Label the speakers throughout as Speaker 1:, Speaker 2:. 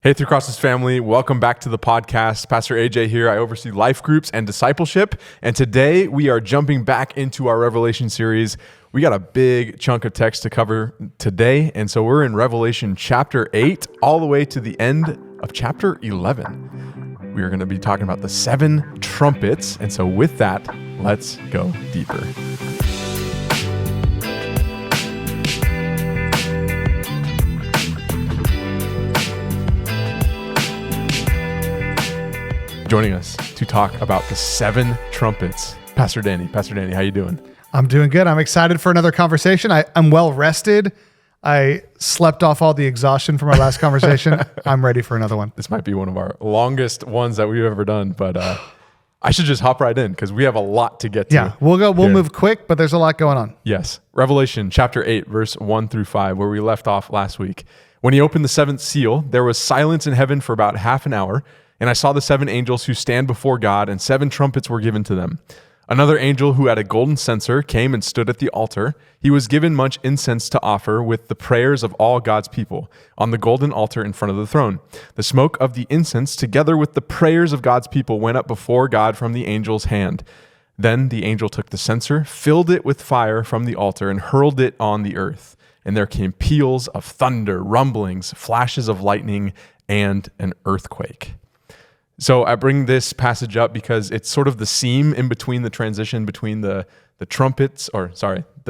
Speaker 1: Hey, Through Crosses family, welcome back to the podcast. Pastor AJ here. I oversee life groups and discipleship. And today we are jumping back into our Revelation series. We got a big chunk of text to cover today. And so we're in Revelation chapter 8 all the way to the end of chapter 11. We are going to be talking about the 7 trumpets. And so with that, let's go deeper. Joining us to talk about the 7 trumpets, Pastor Danny. Pastor Danny, how you doing?
Speaker 2: I'm doing good. I'm excited for another conversation. I'm well rested. I slept off all the exhaustion from our last conversation. I'm ready for another one.
Speaker 1: This might be one of our longest ones that we've ever done, but I should just hop right in because we have a lot to get to.
Speaker 2: Yeah, we'll move quick, but there's a lot going on.
Speaker 1: Yes. Revelation chapter 8, verse 1 through 5, where we left off last week. When he opened the 7th seal, there was silence in heaven for about half an hour. And I saw the 7 angels who stand before God, and 7 trumpets were given to them. Another angel who had a golden censer came and stood at the altar. He was given much incense to offer with the prayers of all God's people on the golden altar in front of the throne. The smoke of the incense, together with the prayers of God's people, went up before God from the angel's hand. Then the angel took the censer, filled it with fire from the altar, and hurled it on the earth. And there came peals of thunder, rumblings, flashes of lightning, and an earthquake. So I bring this passage up because it's sort of the seam in between the transition between the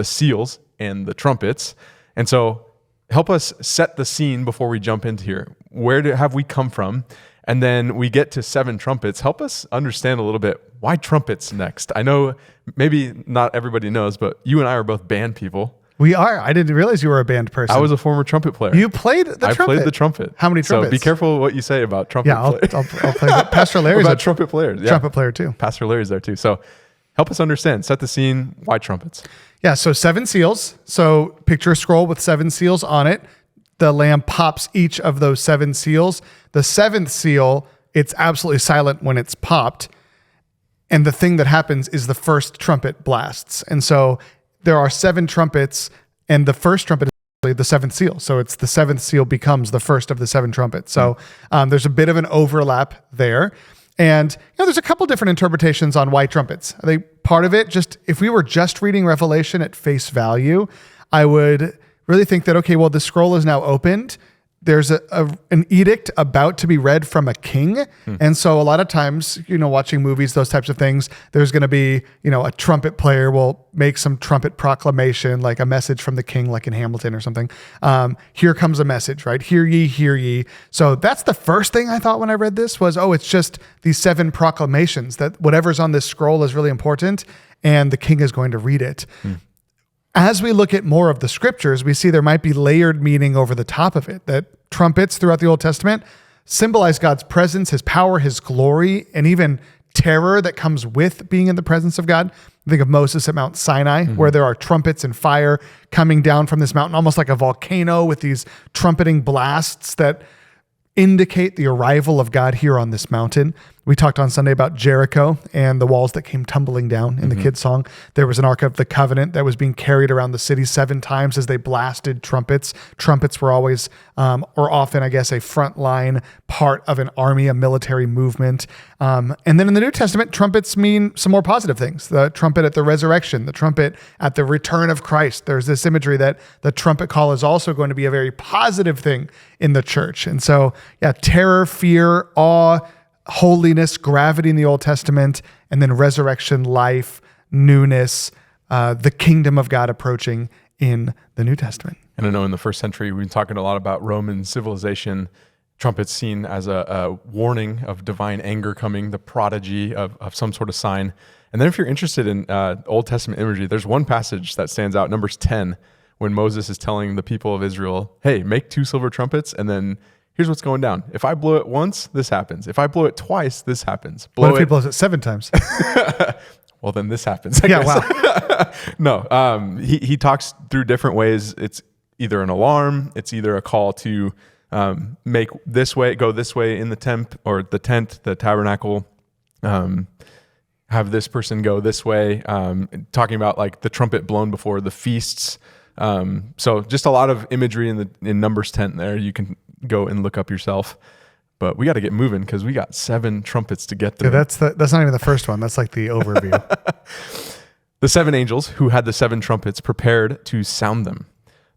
Speaker 1: seals and the trumpets. And so help us set the scene before we jump into here. Where have we come from? And then we get to 7 trumpets. Help us understand a little bit, why trumpets next? I know maybe not everybody knows, but you and I are both band people.
Speaker 2: We are. I didn't realize you were a band person.
Speaker 1: I was a former trumpet player.
Speaker 2: You played the trumpet?
Speaker 1: I played the trumpet.
Speaker 2: How many trumpets?
Speaker 1: So be careful what you say about trumpet players.
Speaker 2: I'll play that. Pastor Larry's
Speaker 1: about trumpet players. Yeah.
Speaker 2: Trumpet player too.
Speaker 1: Pastor Larry's there too. So help us understand. Set the scene. Why trumpets?
Speaker 2: Yeah, so 7 seals. So picture a scroll with 7 seals on it. The Lamb pops each of those 7 seals. The 7th seal, it's absolutely silent when it's popped. And the thing that happens is the first trumpet blasts. And so there are 7 trumpets, and the first trumpet is actually the 7th seal. So it's the 7th seal becomes the first of the 7 trumpets. So there's a bit of an overlap there. And there's a couple different interpretations on why trumpets. I think part of it, just if we were just reading Revelation at face value, I would really think that, okay, well, the scroll is now opened. There's an edict about to be read from a king. And so a lot of times, watching movies, those types of things, there's going to be, a trumpet player will make some trumpet proclamation, like a message from the king, like in Hamilton or something. Here comes a message, right? Hear ye, hear ye. So that's the first thing I thought when I read this was, it's just these 7 proclamations that whatever's on this scroll is really important and the king is going to read it. As we look at more of the scriptures, we see there might be layered meaning over the top of it, that trumpets throughout the Old Testament symbolize God's presence, his power, his glory, and even terror that comes with being in the presence of God. Think of Moses at Mount Sinai, where there are trumpets and fire coming down from this mountain, almost like a volcano with these trumpeting blasts that indicate the arrival of God here on this mountain. We talked on Sunday about Jericho and the walls that came tumbling down in the kids' song. There was an Ark of the Covenant that was being carried around the city 7 times as they blasted trumpets. Trumpets were always, or often, I guess, a frontline part of an army, a military movement. And then in the New Testament, trumpets mean some more positive things. The trumpet at the resurrection, the trumpet at the return of Christ. There's this imagery that the trumpet call is also going to be a very positive thing in the church. And so, terror, fear, awe, holiness, gravity in the Old Testament, and then resurrection, life, newness, the kingdom of God approaching in the New Testament.
Speaker 1: And I know in the first century, we've been talking a lot about Roman civilization, trumpets seen as a warning of divine anger coming, the prodigy of some sort of sign. And then if you're interested in Old Testament imagery, there's one passage that stands out, Numbers 10, when Moses is telling the people of Israel, hey, make 2 silver trumpets, and then here's what's going down. If I blow it once, this happens. If I blow it twice, this happens.
Speaker 2: What if he blows it 7 times?
Speaker 1: Well, then this happens. I guess.
Speaker 2: Wow.
Speaker 1: No, he talks through different ways. It's either an alarm. It's either a call to make this way, go this way in the tent, the tabernacle, have this person go this way, talking about like the trumpet blown before the feasts. So just a lot of imagery in Numbers 10 there. You can go and look up yourself. But we got to get moving because we got 7 trumpets to get through.
Speaker 2: Yeah, that's not even the first one. That's like the overview.
Speaker 1: The 7 angels who had the 7 trumpets prepared to sound them.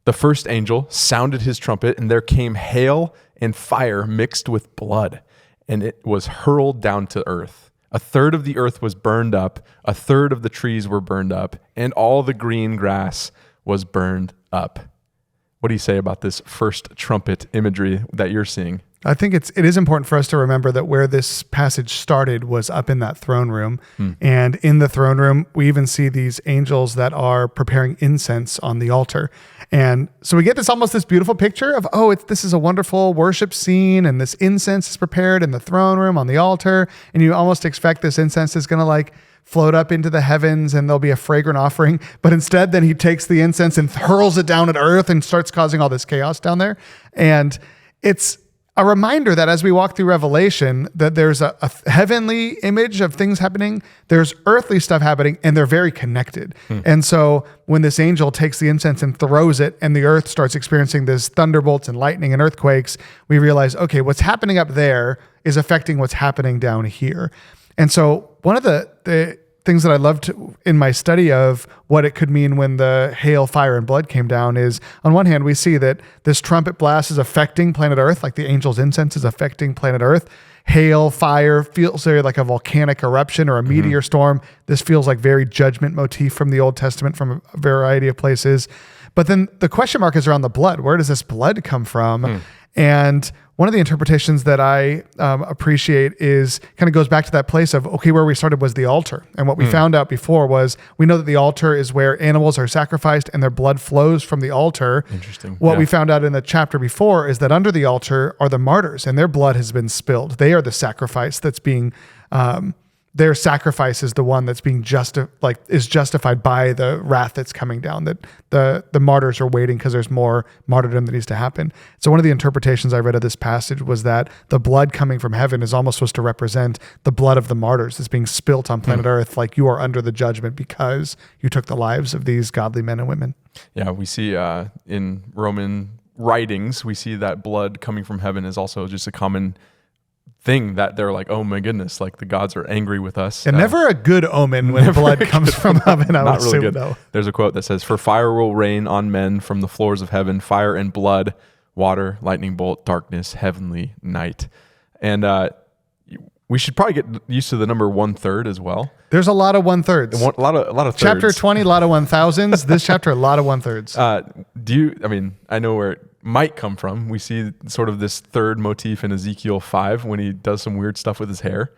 Speaker 1: The first angel sounded his trumpet, and there came hail and fire mixed with blood, and it was hurled down to earth. A third of the earth was burned up, a third of the trees were burned up, and all the green grass was burned up. What do you say about this first trumpet imagery that you're seeing?
Speaker 2: I think it is important for us to remember that where this passage started was up in that throne room. And in the throne room, we even see these angels that are preparing incense on the altar. And so we get this beautiful picture of, this is a wonderful worship scene, and this incense is prepared in the throne room on the altar. And you almost expect this incense is going to like float up into the heavens and there'll be a fragrant offering. But instead, then he takes the incense and hurls it down at earth and starts causing all this chaos down there. And it's a reminder that as we walk through Revelation, that there's a heavenly image of things happening, there's earthly stuff happening, and they're very connected. And so when this angel takes the incense and throws it, and the earth starts experiencing this thunderbolts and lightning and earthquakes, we realize, okay, what's happening up there is affecting what's happening down here. And so one of the things that I loved in my study of what it could mean when the hail, fire, and blood came down is, on one hand, we see that this trumpet blast is affecting planet Earth, like the angel's incense is affecting planet Earth. Hail, fire feels very like a volcanic eruption or a meteor storm. This feels like very judgment motif from the Old Testament from a variety of places. But then the question mark is around the blood. Where does this blood come from? And one of the interpretations that I appreciate is kind of goes back to that place of, okay, where we started was the altar. And what we found out before was we know that the altar is where animals are sacrificed and their blood flows from the altar.
Speaker 1: Interesting.
Speaker 2: What we found out in the chapter before is that under the altar are the martyrs and their blood has been spilled. They are the sacrifice that's being their sacrifice is the one that's being justified by the wrath that's coming down, that the martyrs are waiting because there's more martyrdom that needs to happen. So one of the interpretations I read of this passage was that the blood coming from heaven is almost supposed to represent the blood of the martyrs that's being spilt on planet Earth, like you are under the judgment because you took the lives of these godly men and women.
Speaker 1: Yeah, we see in Roman writings, we see that blood coming from heaven is also just a common thing that they're like, oh my goodness, like the gods are angry with us.
Speaker 2: And never a good omen when blood comes from heaven, I would assume, really good. Though.
Speaker 1: There's a quote that says, "For fire will rain on men from the floors of heaven, fire and blood, water, lightning bolt, darkness, heavenly night." And we should probably get used to the number 1/3 as well.
Speaker 2: There's a lot of 1/3.
Speaker 1: A lot of thirds.
Speaker 2: Chapter 20, a lot of 1000s. This chapter, a lot of 1/3.
Speaker 1: I know where it might come from. We see sort of this third motif in Ezekiel 5 when he does some weird stuff with his hair.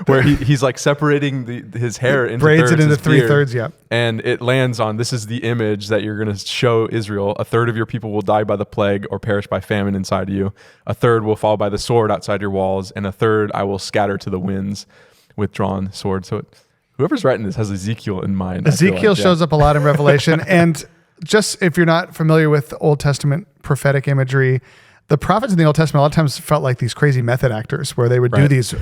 Speaker 1: Where he's like separating his hair into
Speaker 2: braids
Speaker 1: thirds,
Speaker 2: it into 3/3, yeah.
Speaker 1: And it lands on, this is the image that you're going to show Israel. A third of your people will die by the plague or perish by famine inside of you. A third will fall by the sword outside your walls. And a third I will scatter to the winds with drawn sword. So whoever's writing this has Ezekiel in mind.
Speaker 2: Ezekiel shows up a lot in Revelation. And just if you're not familiar with Old Testament prophetic imagery, the prophets in the Old Testament a lot of times felt like these crazy method actors where they would do these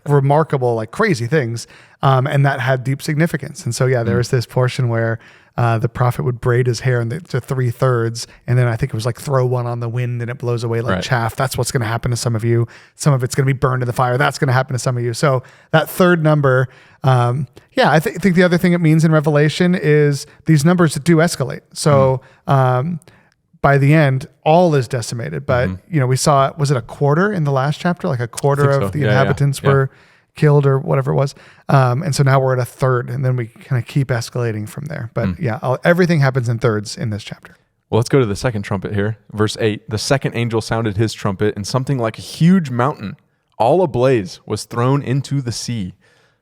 Speaker 2: remarkable, like crazy things. And that had deep significance. And so, there was this portion where the prophet would braid his hair to 3/3. And then I think it was like throw one on the wind and it blows away like chaff. That's what's going to happen to some of you. Some of it's going to be burned in the fire. That's going to happen to some of you. So that third number, I think the other thing it means in Revelation is these numbers do escalate. So, by the end, all is decimated. But, we saw, was it a quarter in the last chapter? Like a quarter of the inhabitants were killed or whatever it was. And so now we're at a third, and then we kind of keep escalating from there. But everything happens in thirds in this chapter.
Speaker 1: Well, let's go to the second trumpet here. Verse 8, the second angel sounded his trumpet, and something like a huge mountain, all ablaze, was thrown into the sea.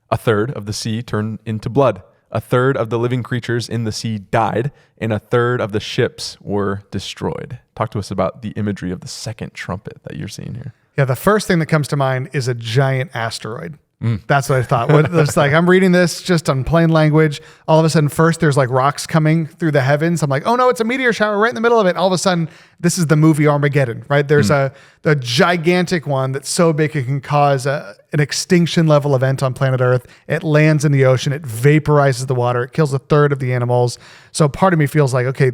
Speaker 1: A third of the sea turned into blood. A third of the living creatures in the sea died, and a third of the ships were destroyed. Talk to us about the imagery of the second trumpet that you're seeing here.
Speaker 2: Yeah, the first thing that comes to mind is a giant asteroid. That's what I thought. It's like, I'm reading this just on plain language. All of a sudden, first there's like rocks coming through the heavens. I'm like, oh no, it's a meteor shower right in the middle of it. All of a sudden, this is the movie Armageddon, right? There's a gigantic one that's so big it can cause an extinction level event on planet Earth. It lands in the ocean. It vaporizes the water. It kills a third of the animals. So part of me feels like, okay,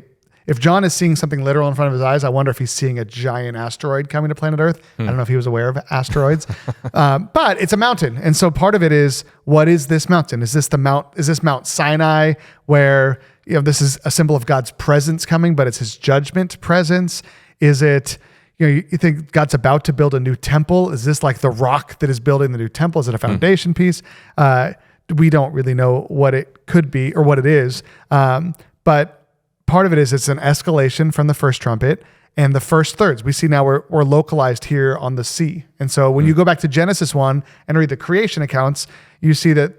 Speaker 2: if John is seeing something literal in front of his eyes, I wonder if he's seeing a giant asteroid coming to planet Earth. I don't know if he was aware of asteroids, but it's a mountain. And so part of it is, what is this mountain? Is this Mount Sinai, where, this is a symbol of God's presence coming, but it's his judgment presence? Is it, you think God's about to build a new temple? Is this like the rock that is building the new temple? Is it a foundation piece? We don't really know what it could be or what it is. But part of it is it's an escalation from the first trumpet and the first thirds. We see now we're localized here on the sea. And so when you go back to Genesis 1 and read the creation accounts, you see that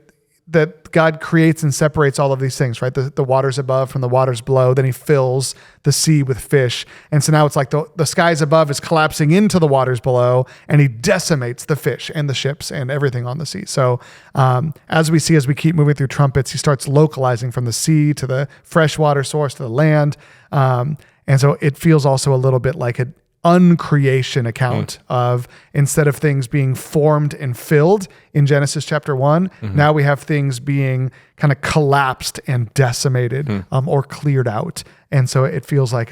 Speaker 2: God creates and separates all of these things, right? The waters above from the waters below. Then he fills the sea with fish. And so now it's like the skies above is collapsing into the waters below, and he decimates the fish and the ships and everything on the sea. So as we keep moving through trumpets, he starts localizing from the sea to the freshwater source to the land. And so it feels also a little bit like an uncreation account of, instead of things being formed and filled in Genesis chapter 1, now we have things being kind of collapsed and decimated or cleared out. And so it feels like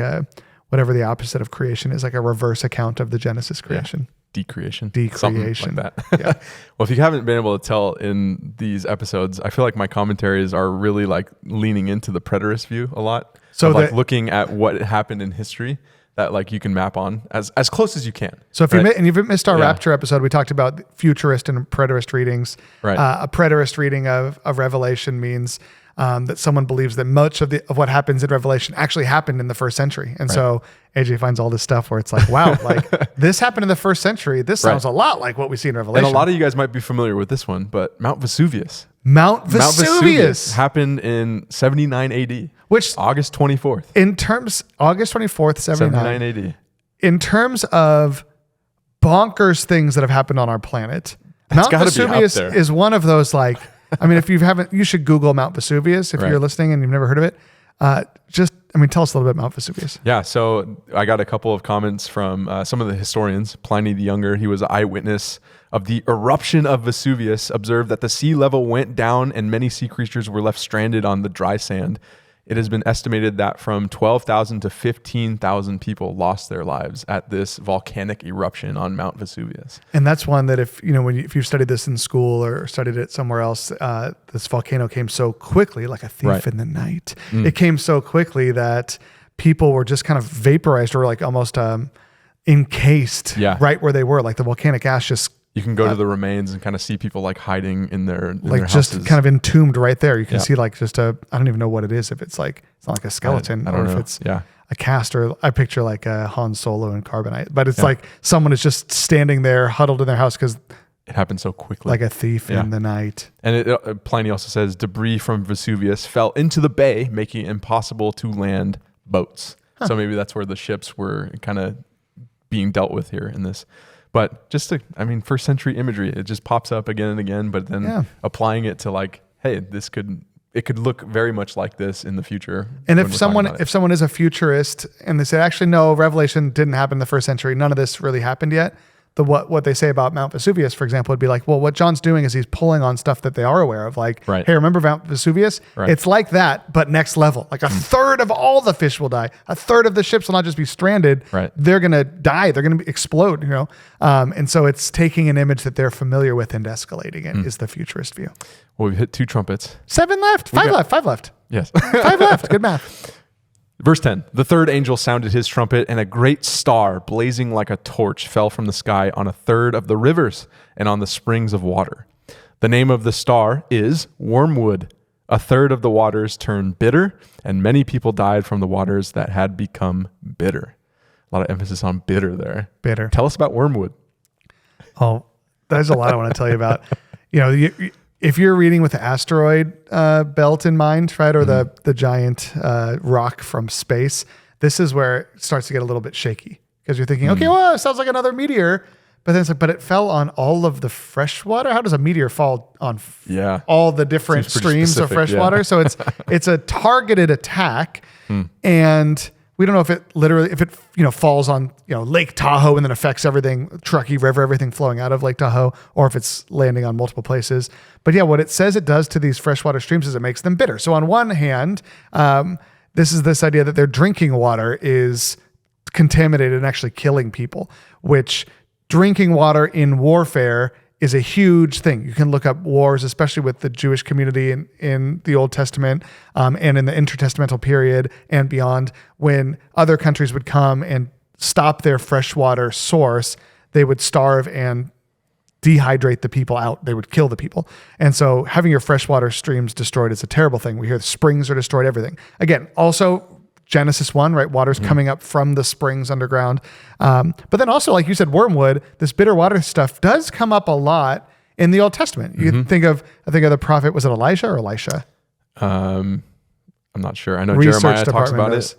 Speaker 2: whatever the opposite of creation is, like a reverse account of the Genesis creation.
Speaker 1: Decreation.
Speaker 2: Decreation.
Speaker 1: Something like that. Yeah. Well, if you haven't been able to tell in these episodes, I feel like my commentaries are really like leaning into the preterist view a lot. So like looking at what happened in history that like you can map on as close as you can.
Speaker 2: So if you've missed our Rapture episode, we talked about futurist and preterist readings. Right. A preterist reading of Revelation means that someone believes that much of what happens in Revelation actually happened in the first century. And so AJ finds all this stuff where it's like, wow, like this happened in the first century. This sounds a lot like what we see in Revelation.
Speaker 1: And a lot of you guys might be familiar with this one, but Mount Vesuvius.
Speaker 2: Mount Vesuvius
Speaker 1: happened in 79 AD.
Speaker 2: Which
Speaker 1: August 24th.
Speaker 2: August 24th, 79
Speaker 1: AD.
Speaker 2: In terms of bonkers things that have happened on our planet, Mount Vesuvius is one of those, like, I mean, if you haven't, you should Google Mount Vesuvius if you're listening and you've never heard of it. Tell us a little bit about Mount Vesuvius.
Speaker 1: Yeah, so I got a couple of comments from some of the historians. Pliny the Younger, he was an eyewitness of the eruption of Vesuvius, observed that the sea level went down and many sea creatures were left stranded on the dry sand. It has been estimated that from 12,000 to 15,000 people lost their lives at this volcanic eruption on Mount Vesuvius.
Speaker 2: And that's one that if you've studied this in school or studied it somewhere else, this volcano came so quickly, like a thief in the night. It came so quickly that people were just kind of vaporized or like almost encased right where they were. Like the volcanic ash just...
Speaker 1: You can go to the remains and kind of see people like hiding in their
Speaker 2: just
Speaker 1: houses.
Speaker 2: Kind of entombed right there. You can see like just I don't even know what it is. If it's like, it's not like a skeleton,
Speaker 1: I don't
Speaker 2: or
Speaker 1: know.
Speaker 2: If it's a cast, or I picture like a Han Solo in carbonite, but it's like someone is just standing there huddled in their house because
Speaker 1: it happened so quickly.
Speaker 2: Like a thief in the night.
Speaker 1: And Pliny also says debris from Vesuvius fell into the bay, making it impossible to land boats. So maybe that's where the ships were kind of being dealt with here in this. But first century imagery, it just pops up again and again, but then applying it to like, hey, it could look very much like this in the future.
Speaker 2: And if someone is a futurist and they say, actually, no, Revelation didn't happen in the first century, none of this really happened yet, what they say about Mount Vesuvius, for example, would be like, well, what John's doing is he's pulling on stuff that they are aware of. Like, hey, remember Mount Vesuvius? Right. It's like that, but next level. Like a third of all the fish will die. A third of the ships will not just be stranded. Right. They're going to die. They're going to explode, And so it's taking an image that they're familiar with and escalating it is the futurist view.
Speaker 1: Well, we've hit 2 trumpets.
Speaker 2: 7 left. 5 left.
Speaker 1: Yes.
Speaker 2: 5 left. Good math.
Speaker 1: Verse 10, the third angel sounded his trumpet, and a great star, blazing like a torch, fell from the sky on a third of the rivers and on the springs of water. The name of the star is Wormwood. A third of the waters turned bitter, and many people died from the waters that had become bitter. A lot of emphasis on bitter there.
Speaker 2: Bitter.
Speaker 1: Tell us about Wormwood.
Speaker 2: Oh, there's a lot I want to tell you about. If you're reading with the asteroid belt in mind, right, or the giant rock from space, this is where it starts to get a little bit shaky because you're thinking, okay, well, it sounds like another meteor, but then it's like, but it fell on all of the fresh water. How does a meteor fall on all the different streams of fresh water? So it's a targeted attack, and we don't know if it falls on Lake Tahoe and then affects everything, Truckee River, everything flowing out of Lake Tahoe, or if it's landing on multiple places. But what it says it does to these freshwater streams is it makes them bitter. So on one hand, this is this idea that their drinking water is contaminated and actually killing people, which drinking water in warfare is a huge thing. You can look up wars, especially with the Jewish community in the Old Testament and in the intertestamental period and beyond, when other countries would come and stop their freshwater source, they would starve and dehydrate the people out. They would kill the people. And so having your freshwater streams destroyed is a terrible thing. We hear the springs are destroyed, everything. Again, also Genesis 1, right? Water's coming up from the springs underground. But then also, like you said, wormwood, this bitter water stuff does come up a lot in the Old Testament. You I think of the prophet, was it Elijah or Elisha?
Speaker 1: I'm not sure. I know
Speaker 2: Research
Speaker 1: Jeremiah talks
Speaker 2: department
Speaker 1: about
Speaker 2: does.
Speaker 1: it,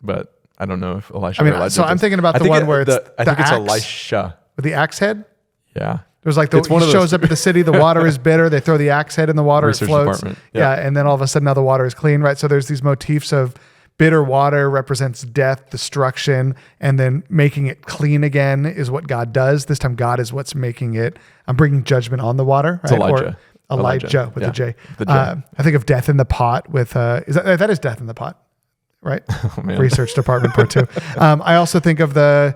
Speaker 1: but I don't know if Elisha or Elijah
Speaker 2: so I'm
Speaker 1: does.
Speaker 2: thinking about the one where it's
Speaker 1: I think it's
Speaker 2: axe
Speaker 1: Elisha.
Speaker 2: with the axe head.
Speaker 1: Yeah.
Speaker 2: It was like
Speaker 1: It's one
Speaker 2: he
Speaker 1: of those
Speaker 2: shows up at the city, the water is bitter, they throw the axe head in the water,
Speaker 1: Research
Speaker 2: it floats.
Speaker 1: department.
Speaker 2: Yeah.
Speaker 1: Yeah.
Speaker 2: And then all of a sudden now the water is clean, right? So there's these motifs of bitter water represents death, destruction, and then making it clean again is what God does. This time God is what's making it. I'm bringing judgment on the water. Right?
Speaker 1: It's Elijah.
Speaker 2: Or Elijah with a J.
Speaker 1: The J.
Speaker 2: I think of death in the pot with, that is death in the pot, right?
Speaker 1: Oh, man.
Speaker 2: Research department part 2. I also think of I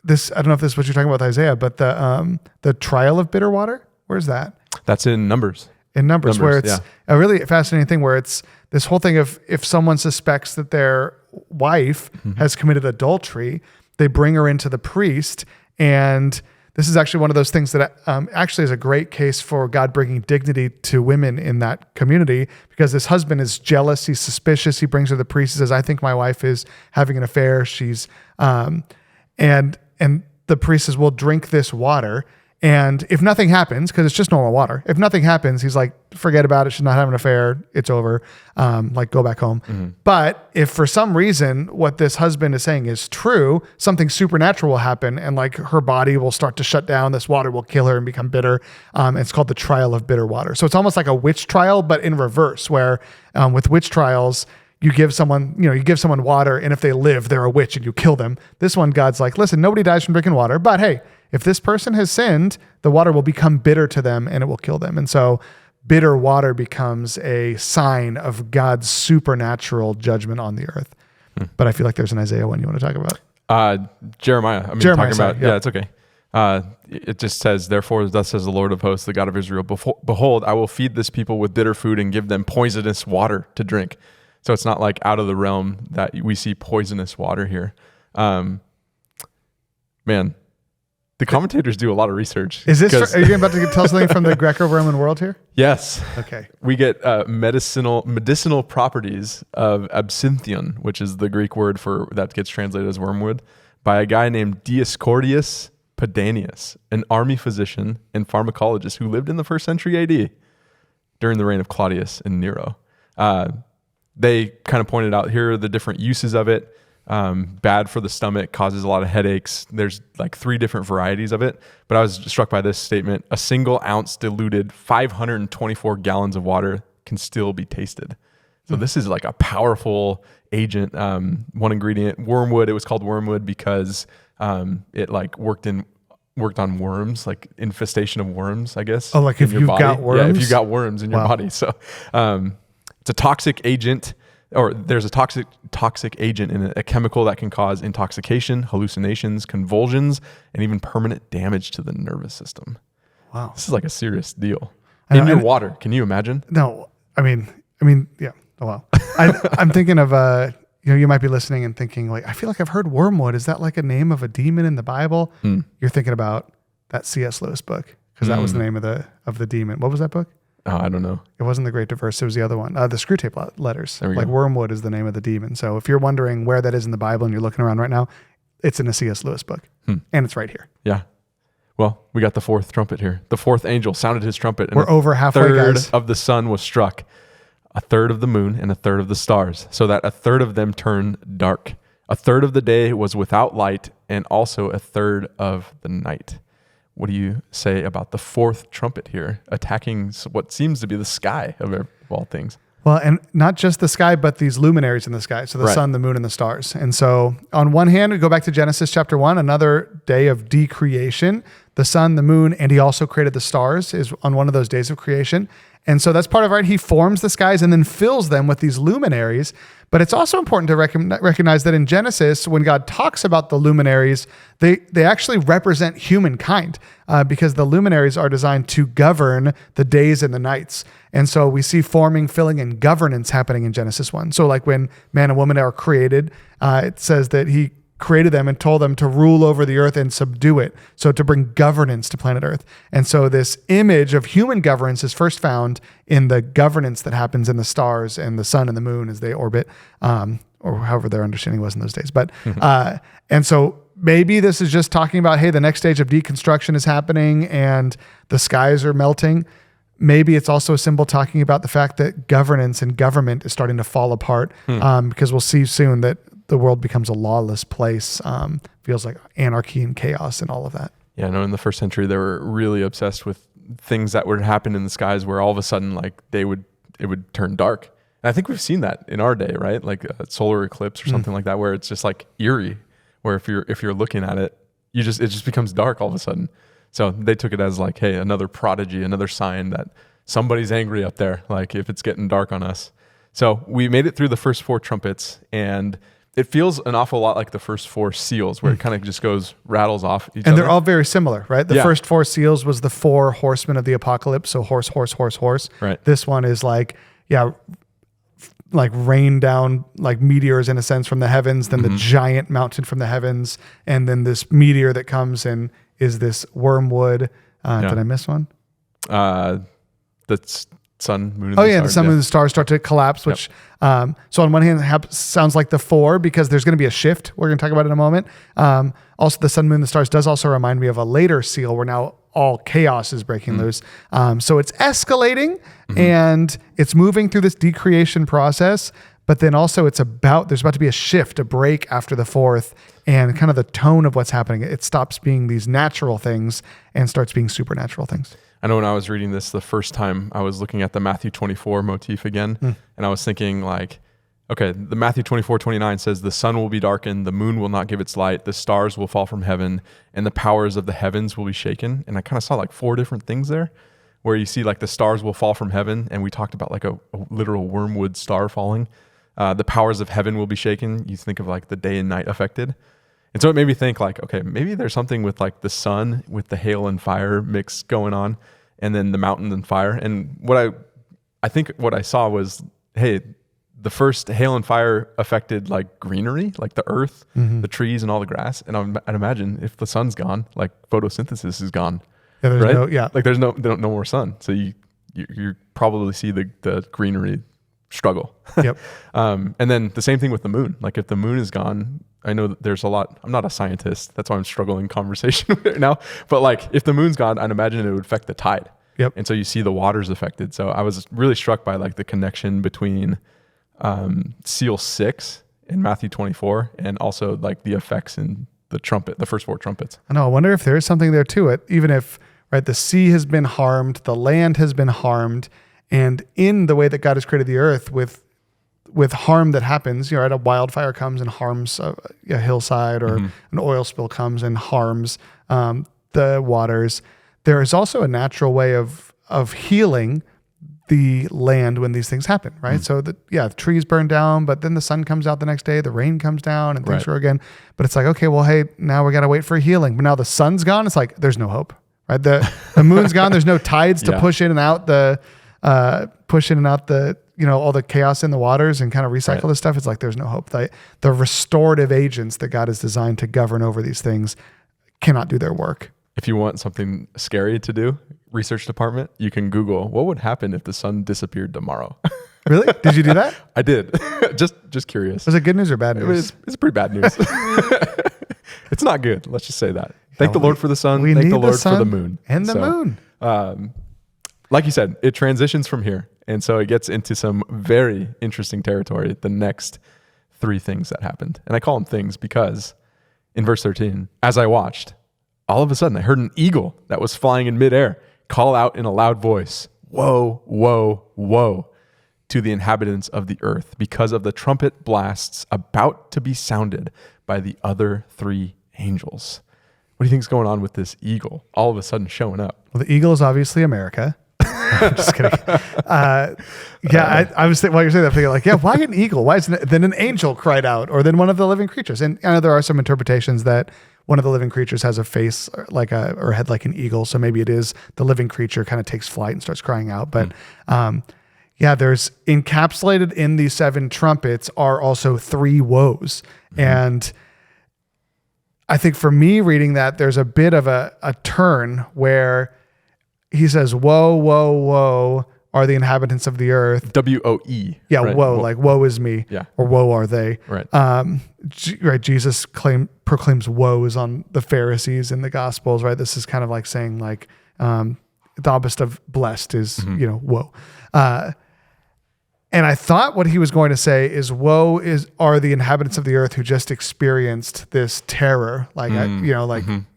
Speaker 2: don't know if this is what you're talking about with Isaiah, but the trial of bitter water. Where's that?
Speaker 1: That's in Numbers.
Speaker 2: In Numbers, where it's
Speaker 1: yeah.
Speaker 2: a really fascinating thing where it's this whole thing of if someone suspects that their wife has committed adultery, they bring her into the priest. And this is actually one of those things that actually is a great case for God bringing dignity to women in that community, because this husband is jealous. He's suspicious. He brings her to the priest. He says, I think my wife is having an affair. She's, and the priest says, well, drink this water. And if nothing happens, because it's just normal water, if nothing happens, he's like, forget about it. She's not having an affair. It's over. Go back home. But if for some reason what this husband is saying is true, something supernatural will happen and like her body will start to shut down. This water will kill her and become bitter. It's called the trial of bitter water. So it's almost like a witch trial, but in reverse, where with witch trials, you give someone water, and if they live, they're a witch and you kill them. This one, God's like, listen, nobody dies from drinking water, but hey, if this person has sinned, the water will become bitter to them and it will kill them. And so bitter water becomes a sign of God's supernatural judgment on the earth. But I feel like there's an Isaiah one you want to talk about.
Speaker 1: Jeremiah.
Speaker 2: Jeremiah,
Speaker 1: talking
Speaker 2: sorry,
Speaker 1: about,
Speaker 2: yeah.
Speaker 1: yeah, it's okay. It just says, therefore, thus says the Lord of hosts, the God of Israel, behold, I will feed this people with bitter food and give them poisonous water to drink. So it's not like out of the realm that we see poisonous water here. Man, the commentators do a lot of research.
Speaker 2: Is this, are you about to tell something from the Greco-Roman world here?
Speaker 1: Yes.
Speaker 2: Okay.
Speaker 1: We get medicinal properties of absinthium, which is the Greek word for that gets translated as wormwood, by a guy named Dioscorides Pedanius, an army physician and pharmacologist who lived in the 1st century AD during the reign of Claudius and Nero. They kind of pointed out here are the different uses of it. Bad for the stomach, causes a lot of headaches. There's like 3 different varieties of it. But I was struck by this statement: a single ounce diluted 524 gallons of water can still be tasted. So this is like a powerful agent. One ingredient, wormwood. It was called wormwood because it like worked on worms, like infestation of worms, I guess.
Speaker 2: Oh, like if you've got worms?
Speaker 1: Yeah, if you got worms in your body. So it's a toxic agent. Or there's a toxic agent in it, a chemical that can cause intoxication, hallucinations, convulsions, and even permanent damage to the nervous system.
Speaker 2: Wow.
Speaker 1: This is like a serious deal. In your water, can you imagine?
Speaker 2: No, I mean, yeah. Oh, wow. I'm thinking of, you might be listening and thinking like, I feel like I've heard wormwood. Is that like a name of a demon in the Bible? You're thinking about that C.S. Lewis book, because that was the name of the demon. What was that book?
Speaker 1: Oh, I don't know.
Speaker 2: It wasn't The Great Divorce. It was the other one. The Screw Tape Letters.
Speaker 1: There we
Speaker 2: like
Speaker 1: go.
Speaker 2: wormwood is the name of the demon. So if you're wondering where that is in the Bible and you're looking around right now, it's in a C.S. Lewis book. And it's right here.
Speaker 1: Yeah. Well, we got the 4th trumpet here. The 4th angel sounded his trumpet. And
Speaker 2: We're over halfway,
Speaker 1: third
Speaker 2: guys.
Speaker 1: of the sun was struck, a third of the moon, and a third of the stars, so that a third of them turned dark. A third of the day was without light, and also a third of the night. What do you say about the 4th trumpet here, attacking what seems to be the sky of all things?
Speaker 2: Well, and not just the sky, but these luminaries in the sky. So the sun, the moon, and the stars. And so on one hand, we go back to Genesis chapter 1, another day of decreation. The sun, the moon, and he also created the stars is on one of those days of creation. And so that's part of, right? He forms the skies and then fills them with these luminaries. But it's also important to recognize that in Genesis, when God talks about the luminaries, they actually represent humankind because the luminaries are designed to govern the days and the nights. And so we see forming, filling, and governance happening in Genesis 1. So like when man and woman are created, it says that he created them and told them to rule over the earth and subdue it. So to bring governance to planet Earth. And so this image of human governance is first found in the governance that happens in the stars and the sun and the moon as they orbit, or however their understanding was in those days. But, and so maybe this is just talking about, hey, the next stage of deconstruction is happening and the skies are melting. Maybe it's also a symbol talking about the fact that governance and government is starting to fall apart, because we'll see soon that the world becomes a lawless place. Feels like anarchy and chaos and all of that.
Speaker 1: Yeah, no, in the first century, they were really obsessed with things that would happen in the skies where all of a sudden, like it would turn dark. And I think we've seen that in our day, right? Like a solar eclipse or something like that, where it's just like eerie, where if you're looking at it, it just becomes dark all of a sudden. So they took it as like, hey, another prodigy, another sign that somebody's angry up there, like if it's getting dark on us. So we made it through the first 4 trumpets, and it feels an awful lot like the first 4 seals, where it kind of just rattles off each other.
Speaker 2: And they're all very similar, right? The first 4 seals was the 4 horsemen of the apocalypse. So horse, horse, horse, horse.
Speaker 1: Right.
Speaker 2: This one is like rain down like meteors in a sense from the heavens, then the giant mountain from the heavens, and then this meteor that comes and is this wormwood. Did I miss one?
Speaker 1: That's sun, moon, and
Speaker 2: the sun, moon, and the stars start to collapse, which, so on one hand, sounds like the 4 because there's going to be a shift. We're going to talk about it in a moment. Also, the sun, moon, and the stars does also remind me of a later seal where now all chaos is breaking loose. So it's escalating and it's moving through this decreation process, but then also there's about to be a shift, a break after the 4th, and kind of the tone of what's happening. It stops being these natural things and starts being supernatural things.
Speaker 1: I know when I was reading this the first time, I was looking at the Matthew 24 motif again, and I was thinking like, okay, the Matthew 24:29 says the sun will be darkened, the moon will not give its light, the stars will fall from heaven, and the powers of the heavens will be shaken. And I kind of saw like 4 different things there, where you see like the stars will fall from heaven, and we talked about like a literal wormwood star falling. The powers of heaven will be shaken. You think of like the day and night affected. And so it made me think like, okay, maybe there's something with like the sun with the hail and fire mix going on, and then the mountain and fire. And what I think what I saw was, hey, the first hail and fire affected like greenery, like the earth, the trees and all the grass. And I'd imagine if the sun's gone, like photosynthesis is gone.
Speaker 2: Yeah, there's
Speaker 1: Like there's no more sun. So you probably see the greenery struggle.
Speaker 2: Yep.
Speaker 1: And then the same thing with the moon. Like if the moon is gone, I know that there's a lot, I'm not a scientist. That's why I'm struggling conversation with it now. But like if the moon's gone, I'd imagine it would affect the tide.
Speaker 2: Yep.
Speaker 1: And so you see the waters affected. So I was really struck by like the connection between seal 6 in Matthew 24 and also like the effects in the first 4 trumpets.
Speaker 2: I know. I wonder if there is something there to it, even if, right, the sea has been harmed, the land has been harmed, and in the way that God has created the earth with harm that happens, right, a wildfire comes and harms a hillside, or an oil spill comes and harms the waters. There is also a natural way of healing the land when these things happen, right? So the trees burn down, but then the sun comes out the next day, the rain comes down and things grow again. But it's like, okay, well, hey, now we got to wait for healing. But now the sun's gone. It's like, there's no hope, right? The moon's gone. There's no tides to push in and out the all the chaos in the waters and kind of recycle this stuff. It's like, there's no hope. The restorative agents that God has designed to govern over these things cannot do their work.
Speaker 1: If you want something scary to do, research department, you can Google what would happen if the sun disappeared tomorrow.
Speaker 2: Really? Did you do that?
Speaker 1: I did. just curious.
Speaker 2: Was it good news or bad news?
Speaker 1: It's pretty bad news. It's not good. Let's just say that. Thank the Lord for the sun.
Speaker 2: We
Speaker 1: Thank
Speaker 2: need
Speaker 1: the Lord
Speaker 2: sun
Speaker 1: for the moon.
Speaker 2: And the moon.
Speaker 1: Like you said, it transitions from here. And so it gets into some very interesting territory, the next 3 things that happened. And I call them things because in verse 13, as I watched, all of a sudden I heard an eagle that was flying in midair call out in a loud voice, "Woe, woe, woe to the inhabitants of the earth, because of the trumpet blasts about to be sounded by the other 3 angels." What do you think is going on with this eagle all of a sudden showing up?
Speaker 2: Well, the eagle is obviously America. I'm just kidding. I was thinking, while you're saying that, I'm thinking like, yeah, why an eagle? Why isn't it? Then an angel cried out, or then one of the living creatures. And I know there are some interpretations that one of the living creatures has a face like or a head like an eagle. So maybe it is the living creature kind of takes flight and starts crying out. But there's encapsulated in these 7 trumpets are also 3 woes. And I think for me reading that, there's a bit of a turn where he says, woe, woe, woe are the inhabitants of the earth.
Speaker 1: W-O-E.
Speaker 2: Yeah,
Speaker 1: right?
Speaker 2: woe, like woe is me.
Speaker 1: Yeah.
Speaker 2: Or woe are they.
Speaker 1: Right.
Speaker 2: Right. Jesus proclaims woes on the Pharisees in the Gospels, right? This is kind of like saying like the opposite of blessed is, woe. And I thought what he was going to say is woe are the inhabitants of the earth who just experienced this terror. Like,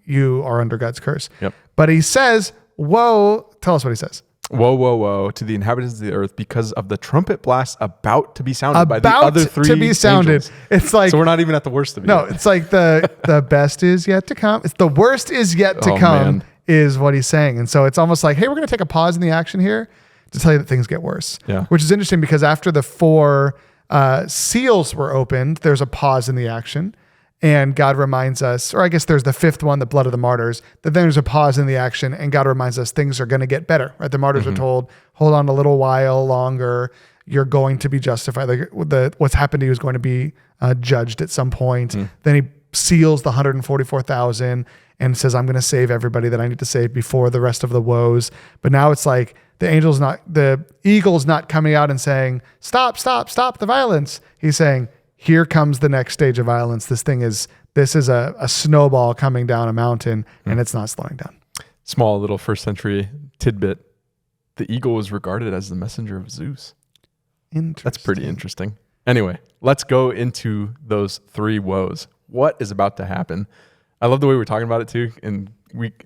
Speaker 2: you are under God's curse.
Speaker 1: Yep.
Speaker 2: But he says, woe, tell us what he says.
Speaker 1: Woe, woe, woe to the inhabitants of the earth because of the trumpet blast about to be sounded by the other 3
Speaker 2: to be sounded.
Speaker 1: angels.
Speaker 2: It's like,
Speaker 1: so we're not even at the worst of it.
Speaker 2: No, it's like the best is yet to come. It's the worst is yet to come, is what he's saying. And so it's almost like, hey, we're going to take a pause in the action here to tell you that things get worse.
Speaker 1: Yeah.
Speaker 2: Which is interesting because after the 4 seals were opened, there's a pause in the action. And God reminds us, or I guess there's the 5th one, the blood of the martyrs, that then there's a pause in the action and God reminds us things are going to get better, right? The martyrs are told, hold on a little while longer. You're going to be justified. Like what's happened to you is going to be judged at some point. Then he seals the 144,000 and says, I'm going to save everybody that I need to save before the rest of the woes. But now it's like the eagle's not coming out and saying, stop the violence. He's saying, here comes the next stage of violence. This is a snowball coming down a mountain and it's not slowing down.
Speaker 1: Small little first century tidbit. The eagle was regarded as the messenger of Zeus. That's pretty interesting. Anyway, let's go into those 3 woes. What is about to happen? I love the way we're talking about it too. And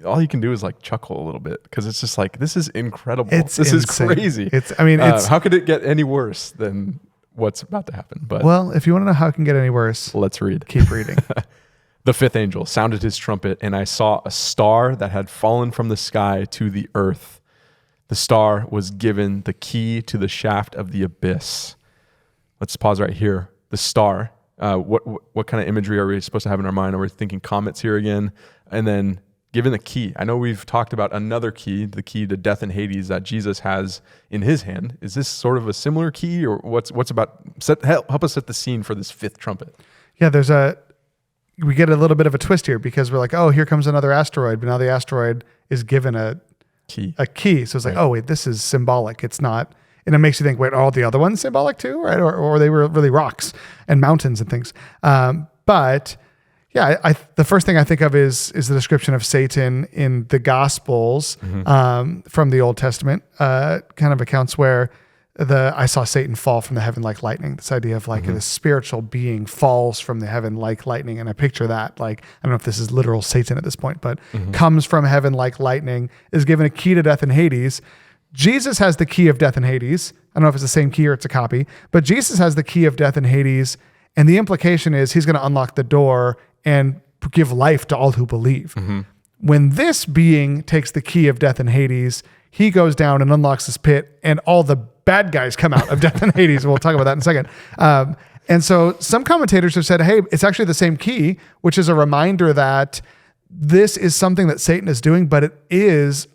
Speaker 1: all you can do is like chuckle a little bit because it's just like, this is incredible. This is crazy. How could it get any worse than what's about to happen? But
Speaker 2: well, if you want to know how it can get any worse,
Speaker 1: let's read.
Speaker 2: Keep reading.
Speaker 1: The 5th angel sounded his trumpet, and I saw a star that had fallen from the sky to the earth. The star was given the key to the shaft of the abyss. Let's pause right here. The star. What kind of imagery are we supposed to have in our mind? Are we thinking comets here again? And then given the key. I know we've talked about another key, the key to death and Hades that Jesus has in his hand. Is this sort of a similar key, or what's about? Help us set the scene for this 5th trumpet.
Speaker 2: Yeah, we get a little bit of a twist here because we're like, oh, here comes another asteroid, but now the asteroid is given a key. So it's like, oh wait, this is symbolic. It's not, and it makes you think, wait, are all the other ones symbolic too, right? Or they were really rocks and mountains and things. But yeah, the first thing I think of is the description of Satan in the Gospels from the Old Testament, kind of accounts where I saw Satan fall from the heaven like lightning. This idea of like this spiritual being falls from the heaven like lightning. And I picture that, like, I don't know if this is literal Satan at this point, but comes from heaven like lightning, is given a key to death and Hades. Jesus has the key of death and Hades. I don't know if it's the same key or it's a copy, but Jesus has the key of death and Hades. And the implication is he's going to unlock the door and give life to all who believe. When this being takes the key of death and Hades, he goes down and unlocks this pit and all the bad guys come out of death and Hades. We'll talk about that in a second. And so some commentators have said, hey, it's actually the same key, which is a reminder that this is something that Satan is doing, but it is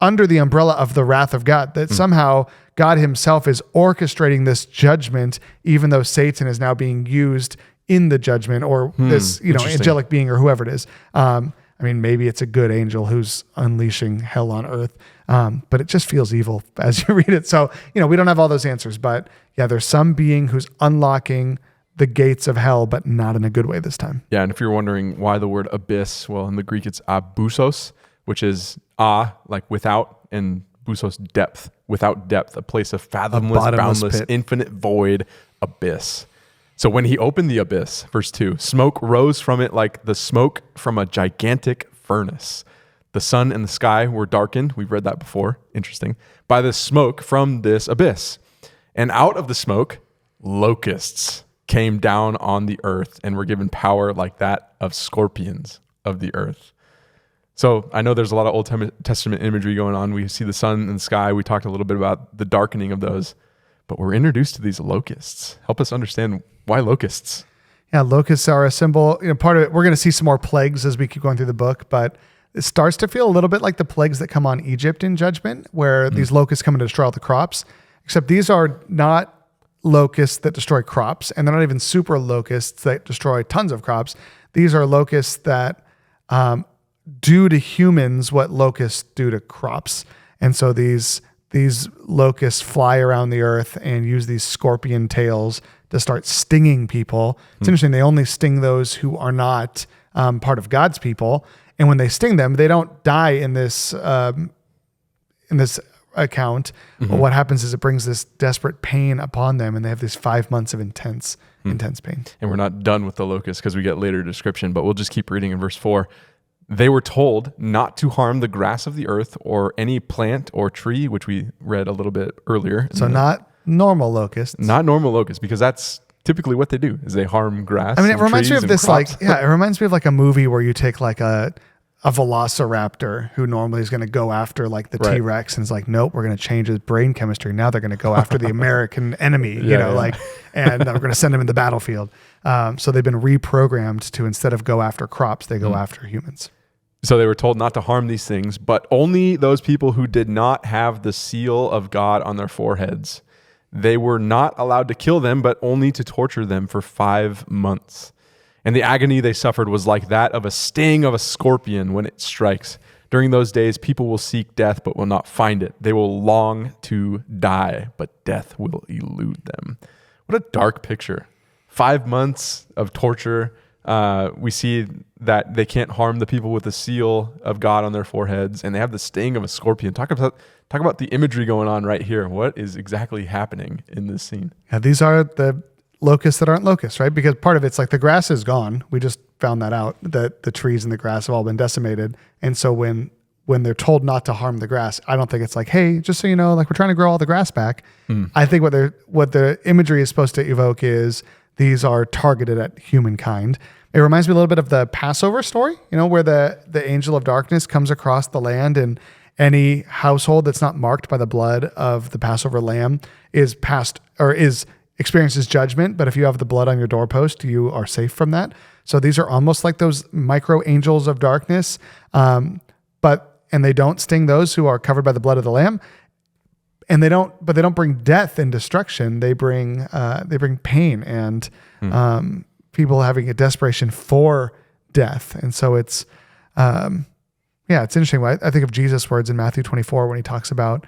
Speaker 2: under the umbrella of the wrath of God, that somehow God himself is orchestrating this judgment, even though Satan is now being used in the judgment, or this, angelic being or whoever it is. I mean, maybe it's a good angel who's unleashing hell on earth, but it just feels evil as you read it. So, we don't have all those answers, but yeah, there's some being who's unlocking the gates of hell, but not in a good way this time.
Speaker 1: Yeah, and if you're wondering why the word abyss, well, in the Greek it's abusos, which is like without, and busos, depth, without depth, a place of fathomless, boundless, pit. Infinite void, abyss. So when he opened the abyss, verse 2, smoke rose from it like the smoke from a gigantic furnace. The sun and the sky were darkened. We've read that before. Interesting. By the smoke from this abyss. And out of the smoke, locusts came down on the earth and were given power like that of scorpions of the earth. So I know there's a lot of Old Testament imagery going on. We see the sun and the sky. We talked a little bit about the darkening of those, but we're introduced to these locusts. Help us understand why locusts.
Speaker 2: Yeah, locusts are a symbol. Part of it, we're going to see some more plagues as we keep going through the book, but it starts to feel a little bit like the plagues that come on Egypt in judgment, where these locusts come and destroy all the crops, except these are not locusts that destroy crops, and they're not even super locusts that destroy tons of crops. These are locusts that do to humans what locusts do to crops. And so these locusts fly around the earth and use these scorpion tails to start stinging people. It's interesting. They only sting those who are not part of God's people. And when they sting them, they don't die in this account. But what happens is it brings this desperate pain upon them, and they have these 5 months of intense pain.
Speaker 1: And we're not done with the locusts because we get later description, but we'll just keep reading in verse 4. They were told not to harm the grass of the earth or any plant or tree, which we read a little bit earlier.
Speaker 2: So not normal locusts.
Speaker 1: Not normal locusts, because that's typically what they do, is they harm grass.
Speaker 2: I mean, it reminds me
Speaker 1: trees
Speaker 2: of this,
Speaker 1: crops.
Speaker 2: it reminds me of like a movie where you take like a velociraptor who normally is going to go after like the T-Rex, and it's like, nope, we're going to change his brain chemistry. Now they're going to go after the American enemy, and we're going to send him in the battlefield. So they've been reprogrammed to, instead of go after crops, they go after humans.
Speaker 1: So they were told not to harm these things, but only those people who did not have the seal of God on their foreheads. They were not allowed to kill them, but only to torture them for 5 months. And the agony they suffered was like that of a sting of a scorpion when it strikes. During those days, people will seek death, but will not find it. They will long to die, but death will elude them. What a dark picture. 5 months of torture. We see that they can't harm the people with the seal of God on their foreheads, and they have the sting of a scorpion. Talk about the imagery going on right here. What is exactly happening in this scene?
Speaker 2: Yeah, these are the locusts that aren't locusts, right? Because part of it's like the grass is gone. We just found that out, that the trees and the grass have all been decimated. And so when they're told not to harm the grass, I don't think it's like, hey, just so you know, like we're trying to grow all the grass back. I think what the imagery is supposed to evoke is these are targeted at humankind. It reminds me a little bit of the Passover story, where the angel of darkness comes across the land, and any household that's not marked by the blood of the Passover lamb experiences judgment. But if you have the blood on your doorpost, you are safe from that. So these are almost like those micro angels of darkness, and they don't sting those who are covered by the blood of the lamb. And they don't bring death and destruction. They bring pain and people having a desperation for death. And so it's interesting. I think of Jesus' words in Matthew 24 when he talks about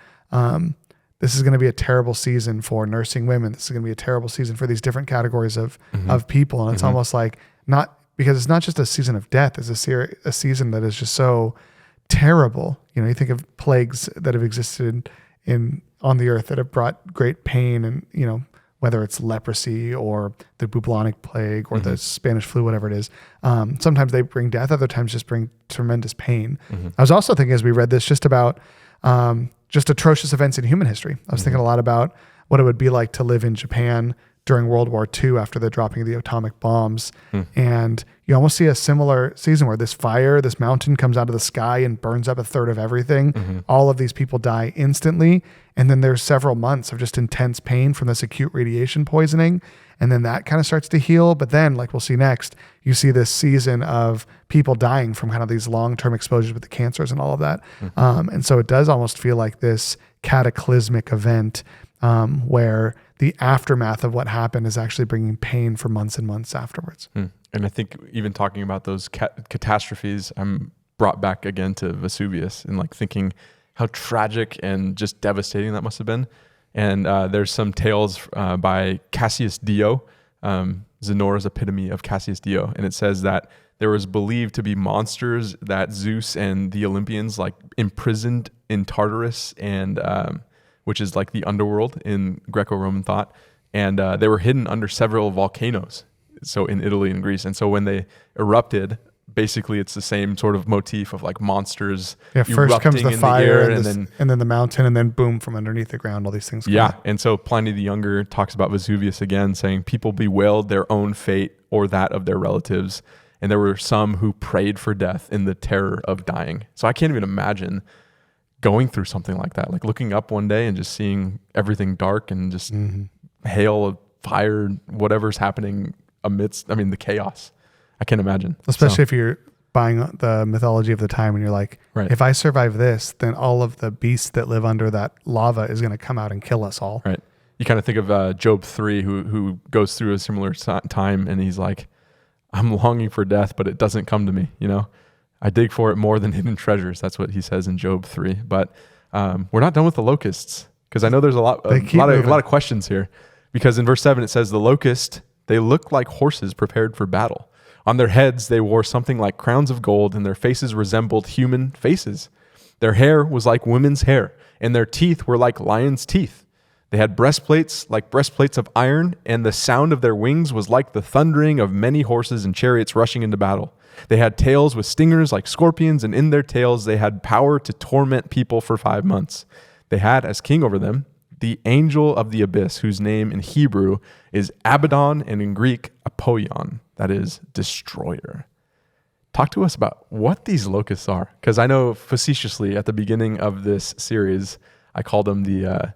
Speaker 2: this is going to be a terrible season for nursing women. This is going to be a terrible season for these different categories of people. And it's almost like, not because it's not just a season of death. It's a season that is just so terrible. You think of plagues that have existed on the earth that have brought great pain, and whether it's leprosy or the bubonic plague or the Spanish flu, whatever it is. Sometimes they bring death, other times just bring tremendous pain. I was also thinking as we read this just about just atrocious events in human history. I was thinking a lot about what it would be like to live in Japan during World War II after the dropping of the atomic bombs. And you almost see a similar season where this mountain comes out of the sky and burns up a third of everything. All of these people die instantly. And then there's several months of just intense pain from this acute radiation poisoning. And then that kind of starts to heal. But then, like we'll see next, you see this season of people dying from kind of these long-term exposures with the cancers and all of that. And so it does almost feel like this cataclysmic event where the aftermath of what happened is actually bringing pain for months and months afterwards.
Speaker 1: And I think even talking about those catastrophes, I'm brought back again to Vesuvius and like thinking how tragic and just devastating that must have been. And there's some tales by Cassius Dio, Zenora's epitome of Cassius Dio. And it says that there was believed to be monsters that Zeus and the Olympians like imprisoned in Tartarus, and which is like the underworld in Greco-Roman thought. And they were hidden under several volcanoes, so in Italy and Greece. And so when they erupted, basically it's the same sort of motif of like monsters
Speaker 2: first comes the fire
Speaker 1: and
Speaker 2: then the mountain, and then boom, from underneath the ground all these things come out.
Speaker 1: And so Pliny the Younger talks about Vesuvius again, saying people bewailed their own fate or that of their relatives, and there were some who prayed for death in the terror of dying. So I can't even imagine going through something like that, like looking up one day and just seeing everything dark and just hail of fire, whatever's happening amidst, the chaos. I can't imagine.
Speaker 2: Especially if you're buying the mythology of the time and you're like,
Speaker 1: Right.
Speaker 2: if I survive this, then all of the beasts that live under that lava is going to come out and kill us all.
Speaker 1: Right. You kind of think of Job 3, who goes through a similar time, and he's like, I'm longing for death, but it doesn't come to me. I dig for it more than hidden treasures. That's what he says in Job 3. But we're not done with the locusts, because I know there's a lot of questions here. Because in verse 7 it says, the locust, they looked like horses prepared for battle. On their heads they wore something like crowns of gold, and their faces resembled human faces. Their hair was like women's hair, and their teeth were like lions' teeth. They had breastplates like breastplates of iron, and the sound of their wings was like the thundering of many horses and chariots rushing into battle. They had tails with stingers like scorpions, and in their tails they had power to torment people for 5 months. They had as king over them the angel of the abyss, whose name in Hebrew is Abaddon, and in Greek, Apollyon, that is, destroyer. Talk to us about what these locusts are, because I know facetiously at the beginning of this series, I called them the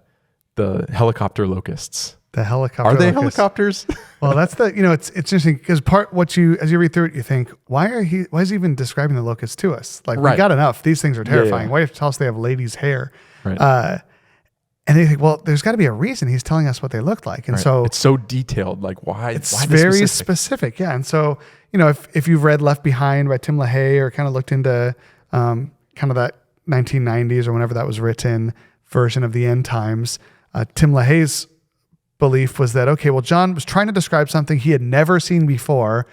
Speaker 1: helicopter locusts.
Speaker 2: The helicopter
Speaker 1: Are they
Speaker 2: locusts.
Speaker 1: helicopters?
Speaker 2: Well, that's it's interesting because as you read through it, you think, why is he even describing the locusts to us? Like, we got enough. These things are terrifying. Why do you have to tell us they have ladies' hair?
Speaker 1: Right.
Speaker 2: And they think, well, there's got to be a reason he's telling us what they look like. And so
Speaker 1: it's so detailed. Like, why?
Speaker 2: It's
Speaker 1: why
Speaker 2: very specific. Yeah. And so, if you've read Left Behind by Tim LaHaye, or kind of looked into kind of that 1990s or whenever that was written version of the end times, Tim LaHaye's belief was that, okay, well, John was trying to describe something he had never seen before.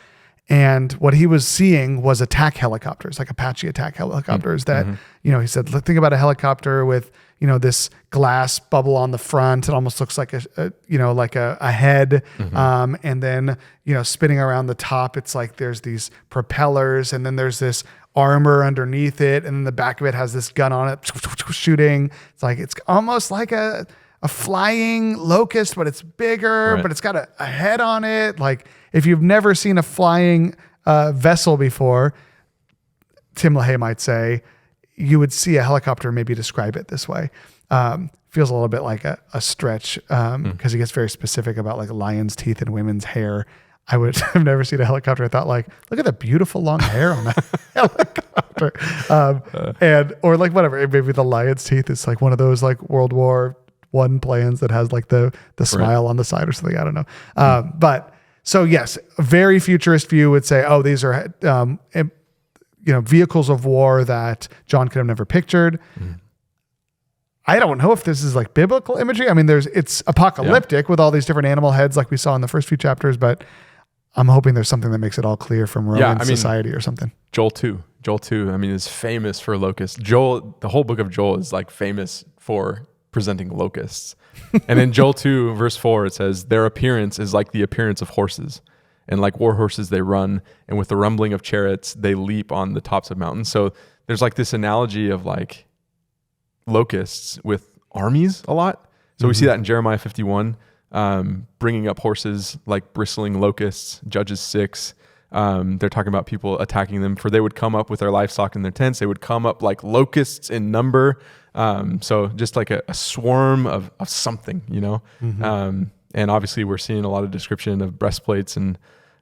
Speaker 2: And what he was seeing was attack helicopters, like Apache attack helicopters that, he said, think about a helicopter with, this glass bubble on the front. It almost looks like a head. And then, spinning around the top, it's like there's these propellers, and then there's this armor underneath it. And then the back of it has this gun on it shooting. It's almost like a flying locust, but it's bigger, but it's got a head on it. Like, if you've never seen a flying vessel before, Tim LaHaye might say, you would see a helicopter maybe describe it this way. Feels a little bit like a stretch because he gets very specific about like lion's teeth and women's hair. I would have never seen a helicopter. I thought, like, look at the beautiful long hair on that helicopter. Or like whatever, maybe the lion's teeth is like one of those like World War I plans that has like the smile on the side or something. I don't know. But so yes, a very futurist view would say, oh, these are vehicles of war that John could have never pictured. I don't know if this is like biblical imagery. I mean, it's apocalyptic with all these different animal heads like we saw in the first few chapters, but I'm hoping there's something that makes it all clear from Roman society or something.
Speaker 1: Joel 2, is famous for locusts. The whole book of Joel is like famous for presenting locusts. And in Joel 2, verse 4, it says, their appearance is like the appearance of horses. And like war horses, they run, and with the rumbling of chariots, they leap on the tops of mountains. So there's like this analogy of like locusts with armies a lot. So we see that in Jeremiah 51, bringing up horses like bristling locusts. Judges 6, they're talking about people attacking them, for they would come up with their livestock in their tents. They would come up like locusts in number. So just like a swarm of something, and obviously we're seeing a lot of description of breastplates, and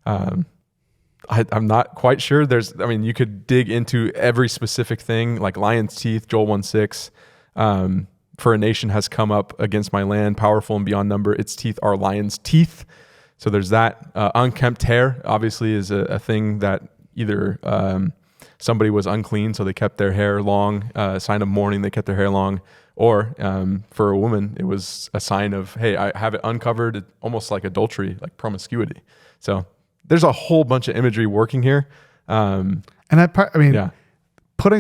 Speaker 1: I'm not quite sure. You could dig into every specific thing, like lion's teeth, Joel 1:6. For a nation has come up against my land, powerful and beyond number. Its teeth are lion's teeth. So there's that. Unkempt hair, obviously, is a thing that either somebody was unclean, so they kept their hair long, a sign of mourning, they kept their hair long. Or for a woman, it was a sign of, hey, I have it uncovered, almost like adultery, like promiscuity. So there's a whole bunch of imagery working here.
Speaker 2: Putting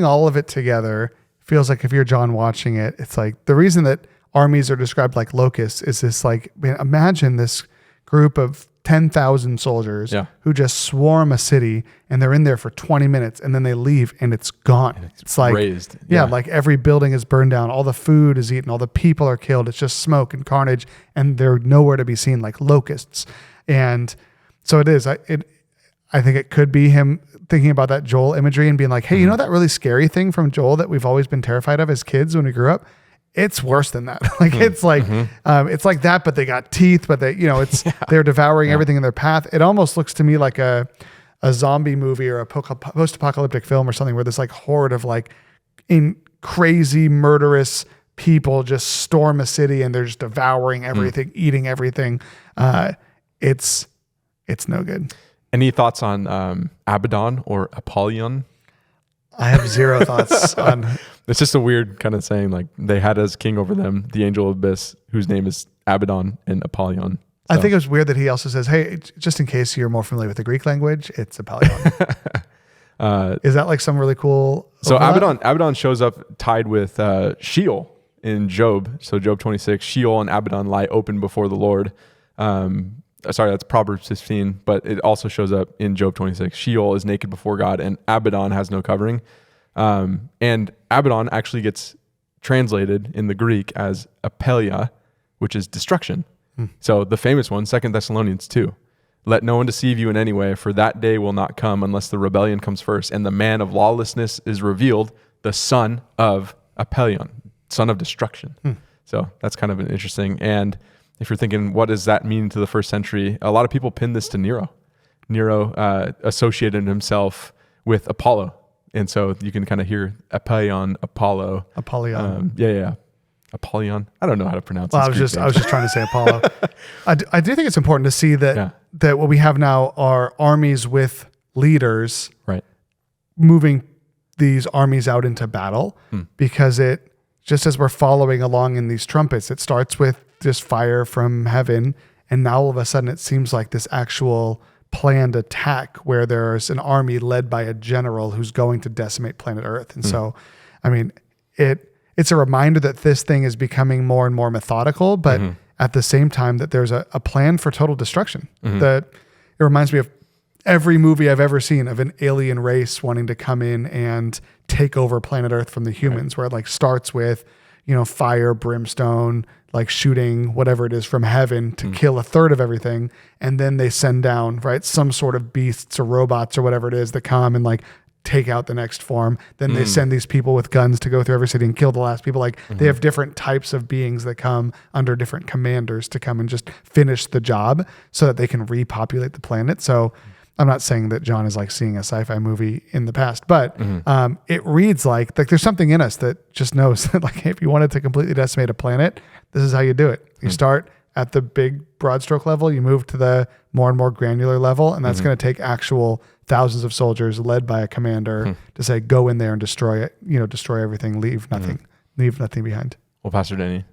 Speaker 2: all of it together feels like, if you're John watching it, it's like the reason that armies are described like locusts is this, like, imagine this group of 10,000 soldiers who just swarm a city, and they're in there for 20 minutes and then they leave and it's gone. And it's like razed. Like every building is burned down. All the food is eaten. All the people are killed. It's just smoke and carnage, and they're nowhere to be seen, like locusts. And so it is. I think it could be him thinking about that Joel imagery and being like, hey, you know that really scary thing from Joel that we've always been terrified of as kids when we grew up? It's worse than that. Like it's like it's like that, but they got teeth, but they, it's they're devouring everything in their path. It almost looks to me like a zombie movie or a post-apocalyptic film or something where this like horde of like crazy murderous people just storm a city and they're just devouring everything, eating everything. It's no good.
Speaker 1: Any thoughts on Abaddon or Apollyon?
Speaker 2: I have zero thoughts on.
Speaker 1: It's just a weird kind of saying, like they had as king over them the angel of abyss, whose name is Abaddon and Apollyon.
Speaker 2: I think it was weird that he also says, hey, just in case you're more familiar with the Greek language, it's Apollyon. Is that like some really cool?
Speaker 1: So
Speaker 2: overlap?
Speaker 1: Abaddon shows up tied with Sheol in Job. So Job 26, Sheol and Abaddon lie open before the Lord. Sorry, that's Proverbs 15, but it also shows up in Job 26. Sheol is naked before God and Abaddon has no covering. And Abaddon actually gets translated in the Greek as apelia, which is destruction. So the famous one, 2 Thessalonians 2, let no one deceive you in any way, for that day will not come unless the rebellion comes first, and the man of lawlessness is revealed, the son of Apollyon, son of destruction. So that's kind of an interesting. And if you're thinking, what does that mean to the first century? A lot of people pin this to Nero. Nero associated himself with Apollo. And so you can kind of hear Apollyon, Apollo.
Speaker 2: Apollyon.
Speaker 1: Yeah. Apollyon. I don't know how to pronounce it.
Speaker 2: Well, I was just trying to say Apollo. I do think it's important to see that what we have now are armies with leaders,
Speaker 1: right,
Speaker 2: moving these armies out into battle, because it, just as we're following along in these trumpets, it starts with just fire from heaven, and now all of a sudden it seems like this actual planned attack where there's an army led by a general who's going to decimate planet Earth. And so, I mean, it's a reminder that this thing is becoming more and more methodical, but at the same time that there's a plan for total destruction. That it reminds me of every movie I've ever seen of an alien race wanting to come in and take over planet Earth from the humans, where it like starts with, fire, brimstone, like shooting whatever it is from heaven to kill a third of everything. And then they send down, right, some sort of beasts or robots or whatever it is that come and like take out the next form. Then they send these people with guns to go through every city and kill the last people. Like they have different types of beings that come under different commanders to come and just finish the job so that they can repopulate the planet. So I'm not saying that John is like seeing a sci-fi movie in the past, but it reads like there's something in us that just knows that like, if you wanted to completely decimate a planet, this is how you do it. You start at the big broad stroke level, you move to the more and more granular level, and that's going to take actual thousands of soldiers led by a commander to say, go in there and destroy it, destroy everything, leave nothing behind.
Speaker 1: Well, Pastor Denny,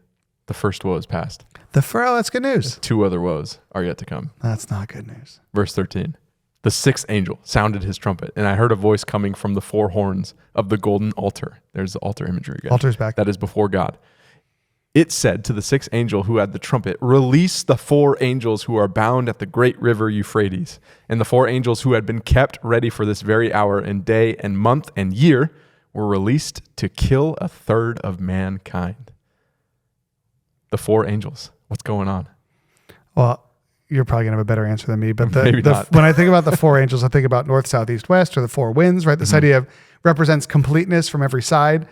Speaker 1: the first woe is past.
Speaker 2: That's good news.
Speaker 1: 2 other woes are yet to come.
Speaker 2: That's not good news.
Speaker 1: Verse 13. The 6th angel sounded his trumpet, and I heard a voice coming from the 4 horns of the golden altar. There's the altar imagery again.
Speaker 2: Altar's back.
Speaker 1: That is before God. It said to the 6th angel who had the trumpet, release the 4 angels who are bound at the great river Euphrates. And the 4 angels who had been kept ready for this very hour and day and month and year were released to kill a third of mankind. The 4 angels. What's going on?
Speaker 2: Well, you're probably gonna have a better answer than me, but
Speaker 1: not.
Speaker 2: When I think about the 4 angels, I think about north, south, east, west, or the 4 winds, right? This idea of represents completeness from every side.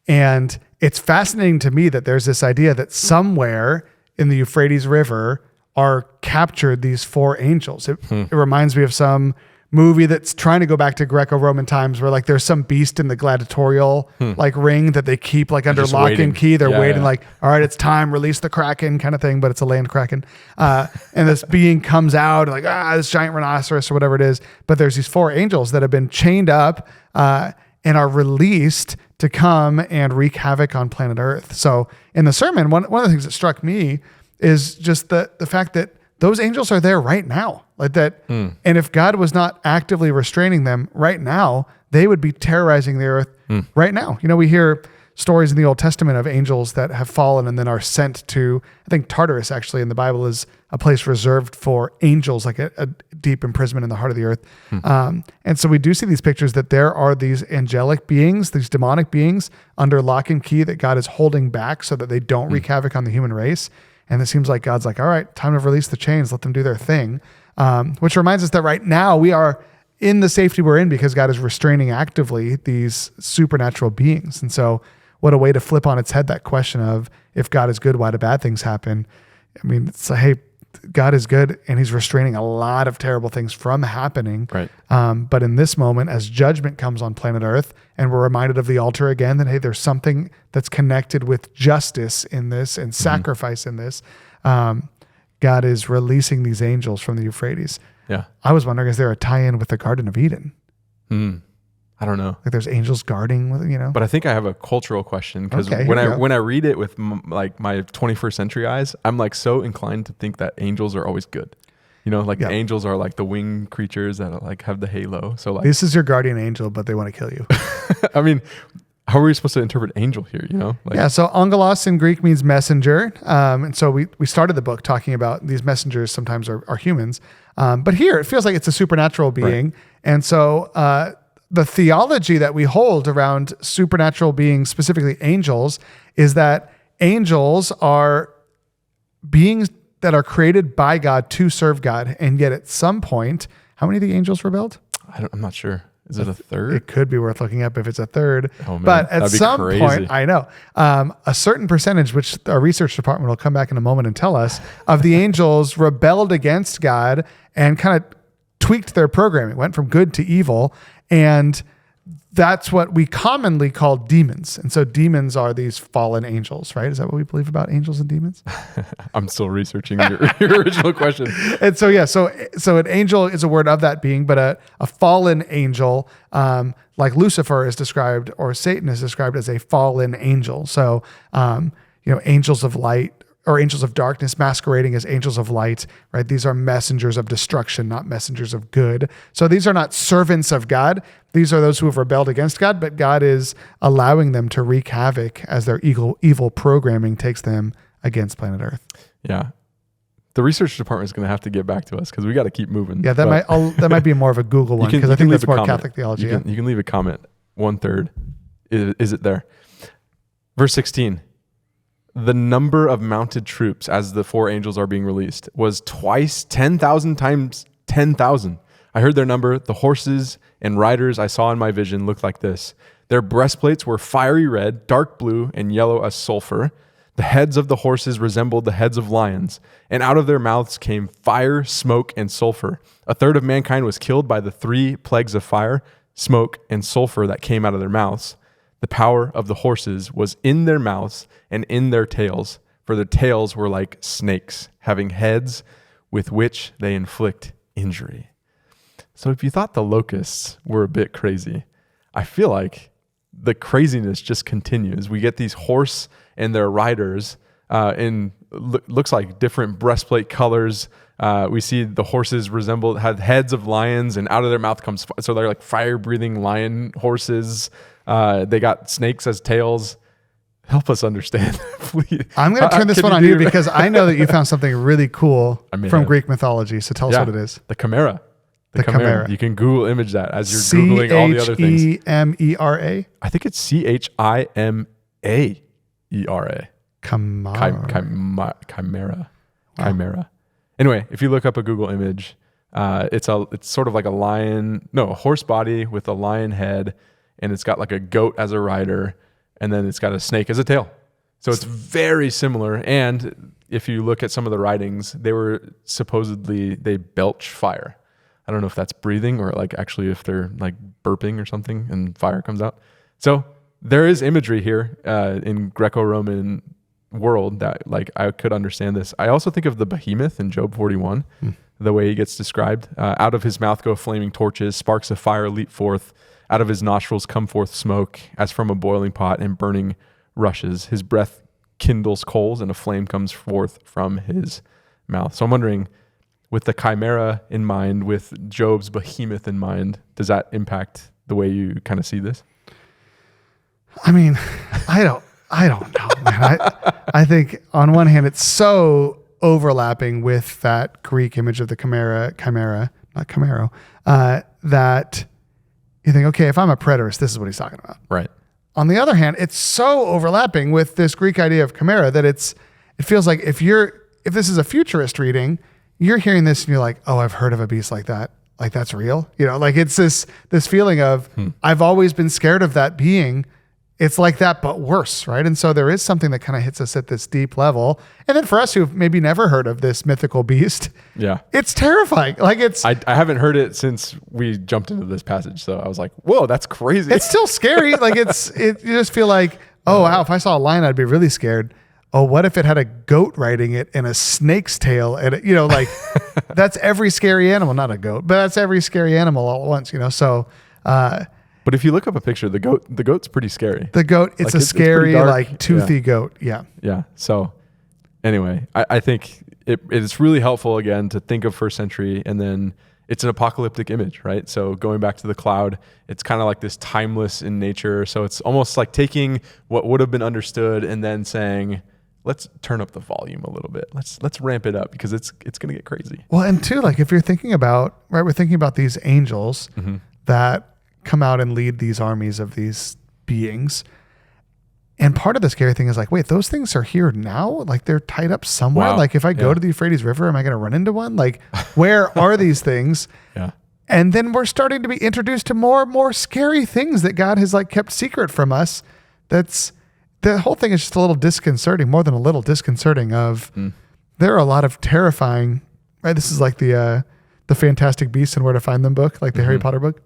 Speaker 2: And it's fascinating to me that there's this idea that somewhere in the Euphrates River are captured these 4 angels. It reminds me of some movie that's trying to go back to Greco-Roman times where like there's some beast in the gladiatorial like ring that they keep like under lock and key. They're waiting like, all right, it's time, release the Kraken kind of thing, but it's a land Kraken. And this being comes out like, this giant rhinoceros or whatever it is. But there's these 4 angels that have been chained up and are released to come and wreak havoc on planet Earth. So in the sermon, one of the things that struck me is just the fact that those angels are there right now, like that. And if God was not actively restraining them right now, they would be terrorizing the earth right now. We hear stories in the Old Testament of angels that have fallen and then are sent to, I think Tartarus actually in the Bible is a place reserved for angels, like a deep imprisonment in the heart of the earth. And so we do see these pictures that there are these angelic beings, these demonic beings under lock and key that God is holding back so that they don't wreak havoc on the human race. And it seems like God's like, all right, time to release the chains, let them do their thing. which reminds us that right now we are in the safety we're in because God is restraining actively these supernatural beings. And so what a way to flip on its head that question of, if God is good, why do bad things happen? I mean, it's like, hey, God is good and he's restraining a lot of terrible things from happening.
Speaker 1: Right.
Speaker 2: But in this moment, as judgment comes on planet Earth and we're reminded of the altar again, that, hey, there's something that's connected with justice in this and sacrifice in this. God is releasing these angels from the Euphrates.
Speaker 1: Yeah.
Speaker 2: I was wondering, is there a tie-in with the Garden of Eden?
Speaker 1: I don't know.
Speaker 2: Like there's angels guarding with,
Speaker 1: But I think I have a cultural question, because
Speaker 2: Okay,
Speaker 1: when
Speaker 2: here we
Speaker 1: I read it with like my 21st century eyes, I'm like so inclined to think that angels are always good. The angels are like the winged creatures that like have the halo. So like,
Speaker 2: this is your guardian angel, but they want to kill you.
Speaker 1: I mean, how are we supposed to interpret angel here?
Speaker 2: So angelos in Greek means messenger. And so we started the book talking about these messengers sometimes are humans. But here it feels like it's a supernatural being. Right. And so the theology that we hold around supernatural beings, specifically angels, is that angels are beings that are created by God to serve God. And yet at some point, how many of the angels rebelled?
Speaker 1: I'm not sure. Is it a third?
Speaker 2: It could be worth looking up if it's a third.
Speaker 1: Oh, man.
Speaker 2: But at some
Speaker 1: crazy.
Speaker 2: point, I know, a certain percentage, which our research department will come back in a moment and tell us, of the angels rebelled against God and kind of tweaked their programming, went from good to evil. And that's what we commonly call demons. And so demons are these fallen angels, right? Is that what we believe about angels and demons?
Speaker 1: I'm still researching your original question.
Speaker 2: And so, so an angel is a word of that being, but a fallen angel, like Lucifer is described, or Satan is described as a fallen angel. So, angels of light, or angels of darkness masquerading as angels of light, right? These are messengers of destruction, not messengers of good. So these are not servants of God. These are those who have rebelled against God, but God is allowing them to wreak havoc as their evil programming takes them against planet Earth.
Speaker 1: Yeah. The research department is going to have to get back to us because we got to keep moving.
Speaker 2: Yeah, that might be more of a Google one, because I think that's more comment. Catholic theology.
Speaker 1: You can leave a comment. 1/3. Is it there? Verse 16. The number of mounted troops as the 4 angels are being released was twice 10,000 times 10,000. I heard their number. The horses and riders I saw in my vision looked like this. Their breastplates were fiery red, dark blue, and yellow as sulfur. The heads of the horses resembled the heads of lions, and out of their mouths came fire, smoke, and sulfur. A third of mankind was killed by the 3 plagues of fire, smoke, and sulfur that came out of their mouths. The power of the horses was in their mouths and in their tails, for their tails were like snakes, having heads with which they inflict injury. So if you thought the locusts were a bit crazy, I feel like the craziness just continues. We get these horse and their riders in looks like different breastplate colors. We see the horses had heads of lions, and out of their mouth comes so they're like fire-breathing lion horses. They got snakes as tails. Help us understand, please.
Speaker 2: I'm going to turn this one on you because I know that you found something really cool from Greek mythology. So tell us what it is.
Speaker 1: The chimera. The chimera. You can Google image that as you're Googling all the other things.
Speaker 2: Chimera?
Speaker 1: I think it's Chimera. Chimera.
Speaker 2: Wow.
Speaker 1: Chimera. Anyway, if you look up a Google image, it's sort of like a horse body with a lion head, and it's got like a goat as a rider, and then it's got a snake as a tail. So it's very similar. And if you look at some of the writings, they belch fire. I don't know if that's breathing or like actually if they're like burping or something and fire comes out. So there is imagery here in Greco-Roman world that like I could understand this. I also think of the behemoth in Job 41, the way he gets described. Out of his mouth go flaming torches, sparks of fire leap forth. Out of his nostrils come forth smoke as from a boiling pot, and burning rushes. His breath kindles coals, and a flame comes forth from his mouth. So I'm wondering, with the chimera in mind, with Job's behemoth in mind, does that impact the way you kind of see this?
Speaker 2: I mean, I don't know, man. I think on one hand, it's so overlapping with that Greek image of the chimera, not Camaro, that you think, okay, if I'm a preterist, this is what he's talking about.
Speaker 1: Right.
Speaker 2: On the other hand, it's so overlapping with this Greek idea of chimera that it feels like if this is a futurist reading, you're hearing this and you're like, oh, I've heard of a beast like that. Like that's real. Like it's this feeling of I've always been scared of that being. It's like that, but worse, right? And so there is something that kind of hits us at this deep level. And then for us who've maybe never heard of this mythical beast, it's terrifying. Like
Speaker 1: I haven't heard it since we jumped into this passage. So I was like, whoa, that's crazy.
Speaker 2: It's still scary. Like you just feel like, oh wow, if I saw a lion, I'd be really scared. Oh, what if it had a goat riding it and a snake's tail? And like that's every scary animal, not a goat, but that's every scary animal all at once, So,
Speaker 1: but if you look up a picture, the goat's pretty scary.
Speaker 2: The goat, it's a scary, like toothy goat. Yeah.
Speaker 1: Yeah. So anyway, I think it's really helpful again to think of first century, and then it's an apocalyptic image, right? So going back to the cloud, it's kind of like this timeless in nature. So it's almost like taking what would have been understood and then saying, let's turn up the volume a little bit. Let's ramp it up because it's going to get crazy.
Speaker 2: Well, and too, like if you're thinking about, right, we're thinking about these angels that come out and lead these armies of these beings. And part of the scary thing is like, wait, those things are here now? Like they're tied up somewhere?
Speaker 1: Wow.
Speaker 2: Like if I go to the Euphrates River, am I going to run into one? Like where are these things?
Speaker 1: Yeah.
Speaker 2: And then we're starting to be introduced to more and more scary things that God has like kept secret from us. The whole thing is just a little disconcerting, more than a little disconcerting of there are a lot of terrifying, right? This is like the Fantastic Beasts and Where to Find Them book, like the Harry Potter book.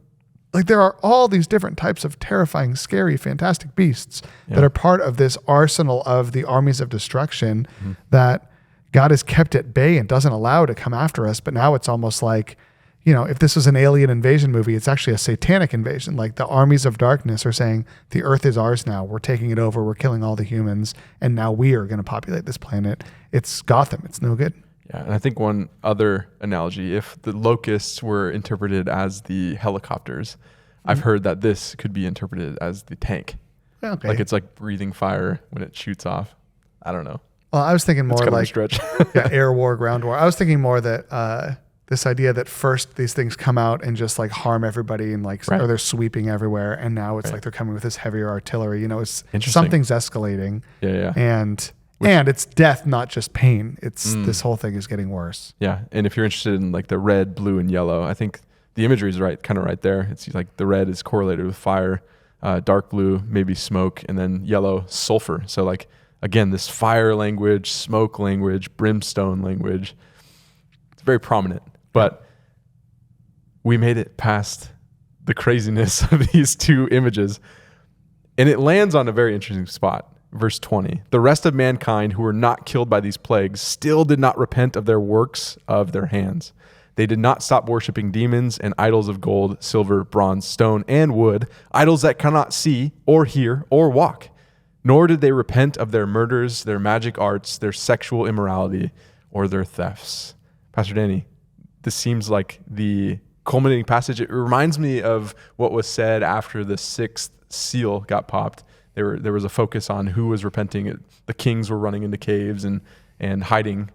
Speaker 2: Like there are all these different types of terrifying, scary, fantastic beasts that are part of this arsenal of the armies of destruction that God has kept at bay and doesn't allow to come after us. But now it's almost like, if this was an alien invasion movie, it's actually a satanic invasion. Like the armies of darkness are saying, the earth is ours now. We're taking it over. We're killing all the humans. And now we are going to populate this planet. It's Gotham. It's no good.
Speaker 1: Yeah, and I think one other analogy, if the locusts were interpreted as the helicopters, I've heard that this could be interpreted as the tank.
Speaker 2: Okay.
Speaker 1: Like it's like breathing fire when it shoots off. I don't know.
Speaker 2: Well, I was thinking more
Speaker 1: It's kind
Speaker 2: like
Speaker 1: of a stretch.
Speaker 2: air war, ground war. I was thinking more that this idea that first these things come out and just like harm everybody and like, or they're sweeping everywhere. And now it's like they're coming with this heavier artillery. It's something's escalating. Yeah. And it's death, not just pain. It's this whole thing is getting worse.
Speaker 1: Yeah. And if you're interested in like the red, blue, and yellow, I think the imagery is kind of right there. It's like the red is correlated with fire, dark blue, maybe smoke, and then yellow, sulfur. So like, again, this fire language, smoke language, brimstone language, it's very prominent. But we made it past the craziness of these two images, and it lands on a very interesting spot. Verse 20, the rest of mankind who were not killed by these plagues still did not repent of their works of their hands. They did not stop worshiping demons and idols of gold, silver, bronze, stone, and wood, idols that cannot see or hear or walk. Nor did they repent of their murders, their magic arts, their sexual immorality, or their thefts. Pastor Danny, this seems like the culminating passage. It reminds me of what was said after the sixth seal got popped. There was a focus on who was repenting. The kings were running into caves and hiding.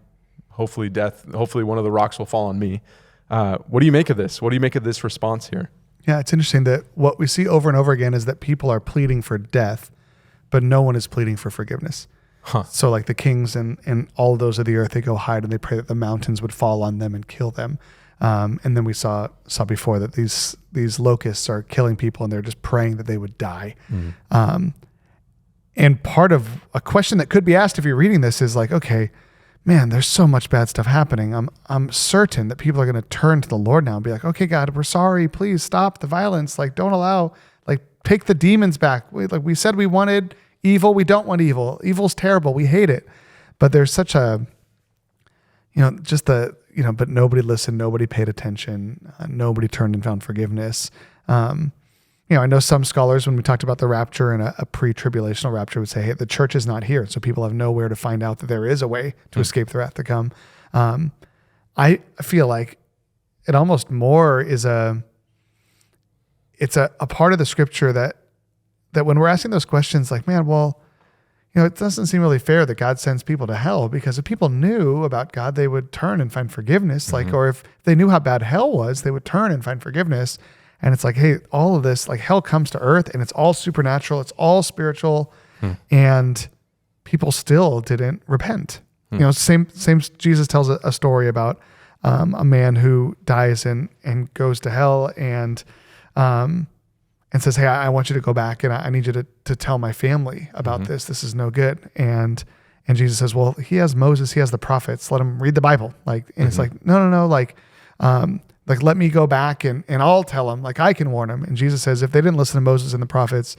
Speaker 1: Hopefully one of the rocks will fall on me. What do you make of this? What do you make of this response here?
Speaker 2: Yeah, it's interesting that what we see over and over again is that people are pleading for death, but no one is pleading for forgiveness. So like the kings and all of those of the earth, they go hide and they pray that the mountains would fall on them and kill them. And then we saw before that these locusts are killing people and they're just praying that they would die. And part of a question that could be asked if you're reading this is like, okay, man, there's so much bad stuff happening. I'm certain that people are going to turn to the Lord now and be like, okay, God, we're sorry. Please stop the violence. Like, don't allow, like, take the demons back. We said we wanted evil. We don't want evil. Evil's terrible. We hate it. But there's such a, but nobody listened. Nobody paid attention. Nobody turned and found forgiveness. I know some scholars, when we talked about the rapture and a pre-tribulational rapture, would say, hey, the church is not here. So people have nowhere to find out that there is a way to escape the wrath to come. I feel like it almost more is it's a part of the scripture that when we're asking those questions, like, man, well, it doesn't seem really fair that God sends people to hell, because if people knew about God, they would turn and find forgiveness. Or if they knew how bad hell was, they would turn and find forgiveness. And it's like, hey, all of this, like hell comes to earth and it's all supernatural. It's all spiritual. And people still didn't repent. Same Jesus tells a story about a man who dies and goes to hell and says, hey, I want you to go back and I need you to tell my family about this. This is no good. And Jesus says, well, he has Moses, he has the prophets, let him read the Bible. Like, and it's like, no. Like, let me go back and I'll tell him, like I can warn him. And Jesus says, if they didn't listen to Moses and the prophets,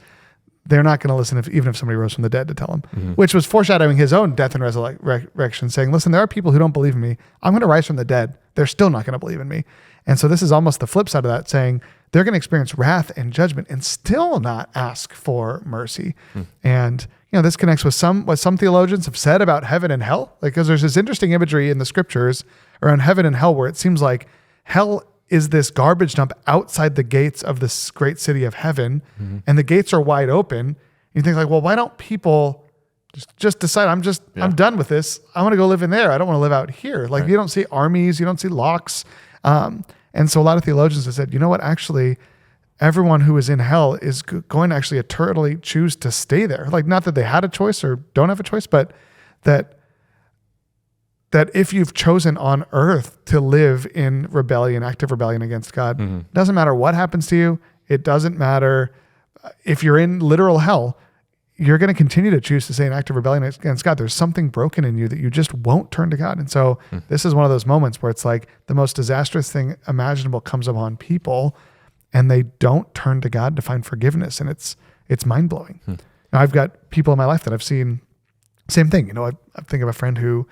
Speaker 2: they're not going to listen even if somebody rose from the dead to tell them, which was foreshadowing his own death and resurrection, saying, listen, there are people who don't believe in me. I'm going to rise from the dead. They're still not going to believe in me. And so this is almost the flip side of that, saying they're going to experience wrath and judgment and still not ask for mercy. And, this connects with what some theologians have said about heaven and hell, because there's this interesting imagery in the scriptures around heaven and hell, where it seems like hell is this garbage dump outside the gates of this great city of heaven, and the gates are wide open. You think like, well, why don't people just decide I'm done with this. I want to go live in there. I don't want to live out here. Like you don't see armies, you don't see locks. And so a lot of theologians have said, you know what, actually everyone who is in hell is going to actually eternally choose to stay there. Like not that they had a choice or don't have a choice, but that if you've chosen on earth to live in rebellion, active rebellion against God, it doesn't matter what happens to you. It doesn't matter if you're in literal hell, you're going to continue to choose to stay in active rebellion against God. There's something broken in you that you just won't turn to God. And so this is one of those moments where it's like the most disastrous thing imaginable comes upon people and they don't turn to God to find forgiveness. And it's mind blowing. Now, I've got people in my life that I've seen same thing. I think of a friend who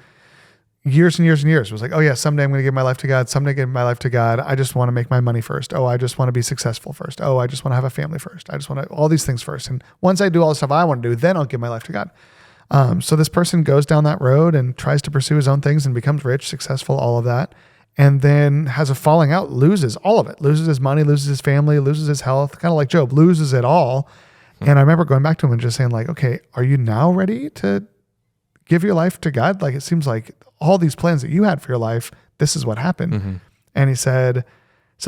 Speaker 2: years and years and years was like, oh yeah, someday I'm going to give my life to God. Someday give my life to God. I just want to make my money first. Oh, I just want to be successful first. Oh, I just want to have a family first. I just want to all these things first. And once I do all the stuff I want to do, then I'll give my life to God. So this person goes down that road and tries to pursue his own things and becomes rich, successful, all of that. And then has a falling out, loses all of it, loses his money, loses his family, loses his health, kind of like Job, loses it all. And I remember going back to him and just saying like, okay, are you now ready to give your life to God? Like, it seems like all these plans that you had for your life, this is what happened. And he said,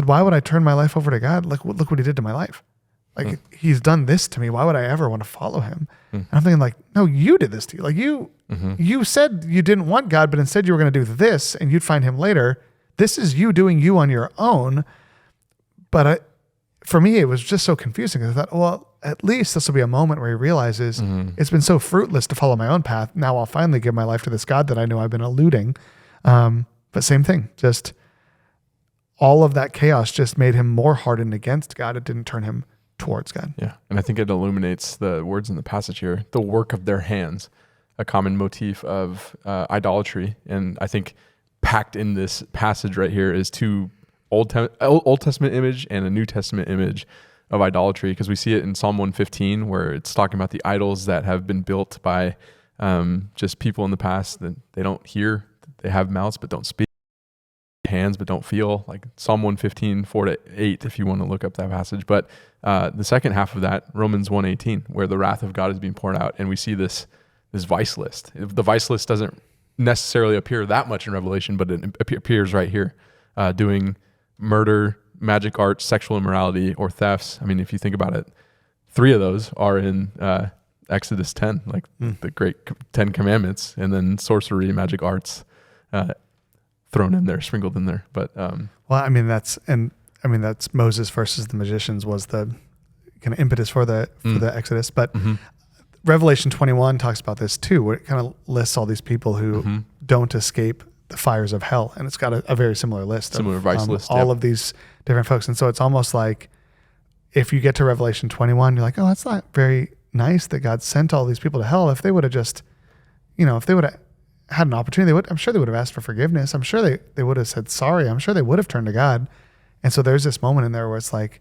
Speaker 2: why would I turn my life over to God? Look what he did to my life. Like he's done this to me. Why would I ever want to follow him? And I'm thinking like, no, you did this to you. Like you said you didn't want God, but instead you were going to do this and you'd find him later. This is you doing you on your own. But for me, it was just so confusing. I thought, well, at least this will be a moment where he realizes it's been so fruitless to follow my own path. Now I'll finally give my life to this God that I know I've been eluding. But same thing, just all of that chaos just made him more hardened against God. It didn't turn him towards God.
Speaker 1: Yeah. And I think it illuminates the words in the passage here, the work of their hands, a common motif of idolatry. And I think packed in this passage right here is two Old Testament image and a New Testament image of idolatry, because we see it in Psalm 115 where it's talking about the idols that have been built by just people in the past that they don't hear, they have mouths but don't speak, hands but don't feel, like Psalm 115 4-8 if you want to look up that passage. But the second half of that, Romans 1:18, where the wrath of God is being poured out, and we see this vice list. The vice list doesn't necessarily appear that much in Revelation, but it appears right here, doing murder, magic arts, sexual immorality, or thefts. I mean, if you think about it, 3 of those are in Exodus 10, like the great 10 commandments, and then sorcery, magic arts thrown in there, sprinkled in there. But
Speaker 2: well, I mean that's Moses versus the magicians was the kind of impetus for the Exodus. But Revelation 21 talks about this too, where it kind of lists all these people who don't escape the fires of hell, and it's got a very similar list,
Speaker 1: vice list,
Speaker 2: all of these different folks. And so it's almost like if you get to Revelation 21, you're like, oh, that's not very nice that God sent all these people to hell. If they would have just, if they would have had an opportunity, I'm sure they would have asked for forgiveness. I'm sure they would have said sorry. I'm sure they would have turned to God. And so there's this moment in there where it's like,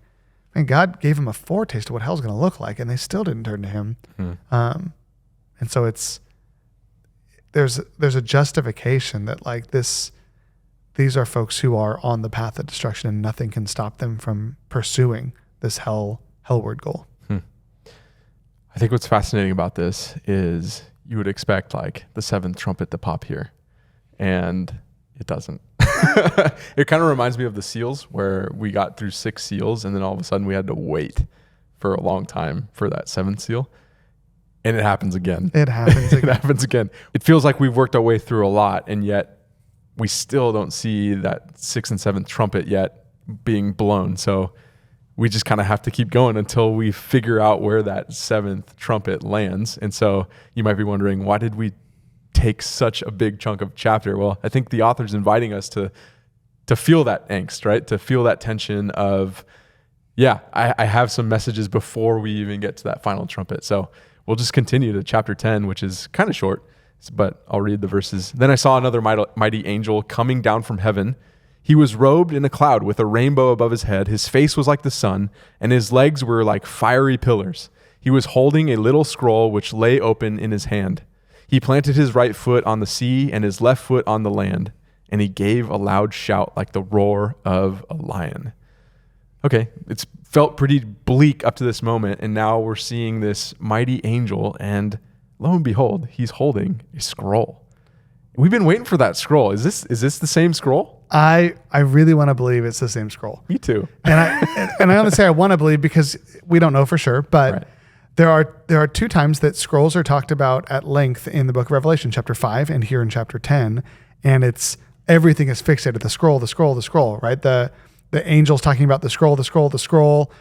Speaker 2: man, God gave them a foretaste of what hell's going to look like, and they still didn't turn to him. And so there's a justification that like these are folks who are on the path of destruction, and nothing can stop them from pursuing this hellward goal.
Speaker 1: I think what's fascinating about this is you would expect like the 7th trumpet to pop here, and it doesn't. It kind of reminds me of the seals, where we got through 6 seals and then all of a sudden we had to wait for a long time for that 7th seal. And it happens again.
Speaker 2: It happens again.
Speaker 1: It happens again. It feels like we've worked our way through a lot, and yet we still don't see that sixth and seventh trumpet yet being blown. So we just kind of have to keep going until we figure out where that seventh trumpet lands. And so you might be wondering, why did we take such a big chunk of chapter? Well, I think the author's inviting us to feel that angst, right? To feel that tension of, I have some messages before we even get to that final trumpet. So we'll just continue to chapter 10, which is kind of short, but I'll read the verses. Then I saw another mighty angel coming down from heaven. He was robed in a cloud with a rainbow above his head. His face was like the sun, and his legs were like fiery pillars. He was holding a little scroll which lay open in his hand. He planted his right foot on the sea and his left foot on the land, and he gave a loud shout like the roar of a lion. Okay, it's felt pretty bleak up to this moment, and now we're seeing this mighty angel, and lo and behold, he's holding a scroll. We've been waiting for that scroll. Is this the same scroll?
Speaker 2: I really want to believe it's the same scroll.
Speaker 1: Me too.
Speaker 2: And I only say I want to believe because we don't know for sure, but
Speaker 1: Right.
Speaker 2: there are two times that scrolls are talked about at length in the book of Revelation, chapter 5 and here in chapter 10, and it's everything is fixated, the scroll, right? The angel's talking about the scroll.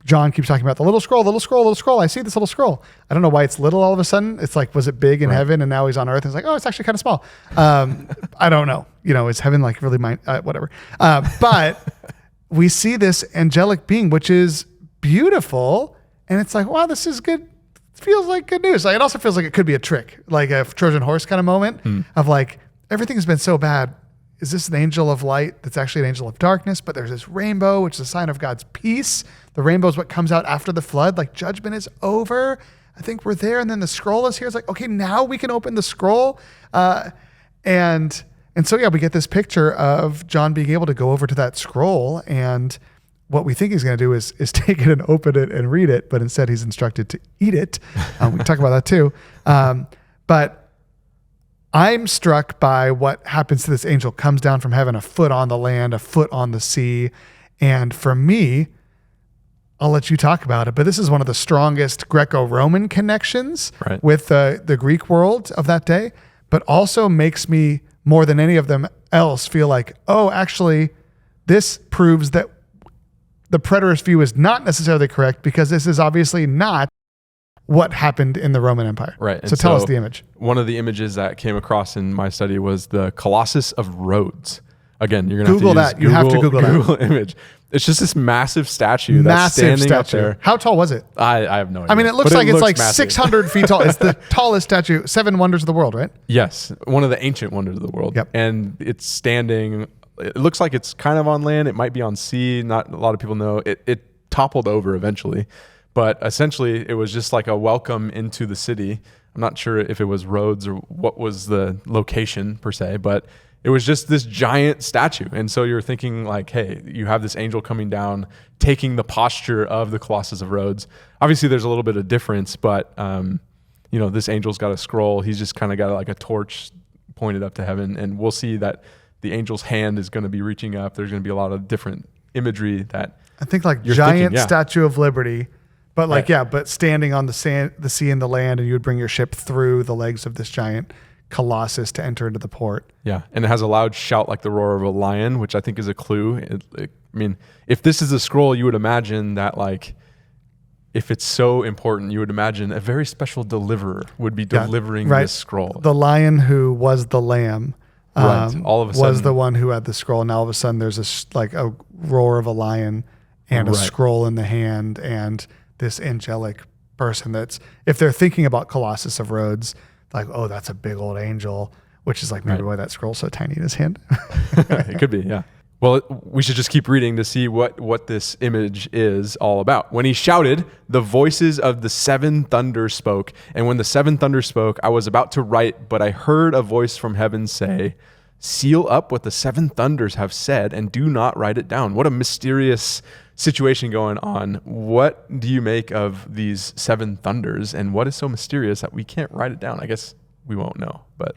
Speaker 2: John keeps talking about the little scroll. I see this little scroll. I don't know why it's little all of a sudden. It's like, was it big in heaven and now he's on earth? It's like, oh, it's actually kind of small. I don't know. Is heaven like really whatever. But we see this angelic being, which is beautiful. And it's like, wow, this is good. It feels like good news. Like, it also feels like it could be a trick, like a Trojan horse kind of moment of like, everything has been so bad. Is this an angel of light that's actually an angel of darkness? But there's this rainbow, which is a sign of God's peace. The rainbow is what comes out after the flood. Like, judgment is over. I think we're there. And then the scroll is here. It's like, okay, now we can open the scroll. And so, we get this picture of John being able to go over to that scroll. And what we think he's going to do is take it and open it and read it. But instead, he's instructed to eat it. We can talk about that too. But I'm struck by what happens to this angel. Comes down from heaven, a foot on the land, a foot on the sea. And for me, I'll let you talk about it, but this is one of the strongest Greco-Roman connections with the Greek world of that day, but also makes me, more than any of them else, feel like, oh, actually, this proves that the preterist view is not necessarily correct, because this is obviously not what happened in the Roman Empire.
Speaker 1: Right.
Speaker 2: So tell us the image.
Speaker 1: One of the images that came across in my study was the Colossus of Rhodes. Again, you're going to have to use Google image. It's just this massive statue that's standing up there.
Speaker 2: How tall was it?
Speaker 1: I have no idea.
Speaker 2: I mean, it looks like it's like
Speaker 1: massive.
Speaker 2: 600 feet tall. It's the tallest statue. 7 wonders of the world, right?
Speaker 1: Yes. One of the ancient wonders of the world.
Speaker 2: Yep.
Speaker 1: And it's standing, it looks like it's kind of on land. It might be on sea. Not a lot of people know. It toppled over eventually. But essentially, it was just like a welcome into the city. I'm not sure if it was Rhodes or what was the location per se, but it was just this giant statue. And so you're thinking like, hey, you have this angel coming down, taking the posture of the Colossus of Rhodes. Obviously, there's a little bit of difference, but this angel's got a scroll. He's just kind of got like a torch pointed up to heaven. And we'll see that the angel's hand is going to be reaching up. There's going to be a lot of different imagery that
Speaker 2: I think like giant Statue of Liberty. But like, but standing on the sea and the land, and you would bring your ship through the legs of this giant colossus to enter into the port.
Speaker 1: Yeah. And it has a loud shout like the roar of a lion, which I think is a clue. I mean, if this is a scroll, you would imagine that like, if it's so important, you would imagine a very special deliverer would be delivering this scroll.
Speaker 2: The lion who was the lamb
Speaker 1: all of a sudden
Speaker 2: was the one who had the scroll. And all of a sudden there's a roar of a lion and a scroll in the hand, and this angelic person that's, if they're thinking about Colossus of Rhodes, like, oh, that's a big old angel, which is like maybe why that scroll's so tiny in his hand.
Speaker 1: It could be, yeah. Well, we should just keep reading to see what this image is all about. When he shouted, the voices of the 7 thunders spoke. And when the 7 thunders spoke, I was about to write, but I heard a voice from heaven say, seal up what the 7 thunders have said and do not write it down. What a mysterious situation going on. What do you make of these 7 thunders, and what is so mysterious that we can't write it down? I guess we won't know, but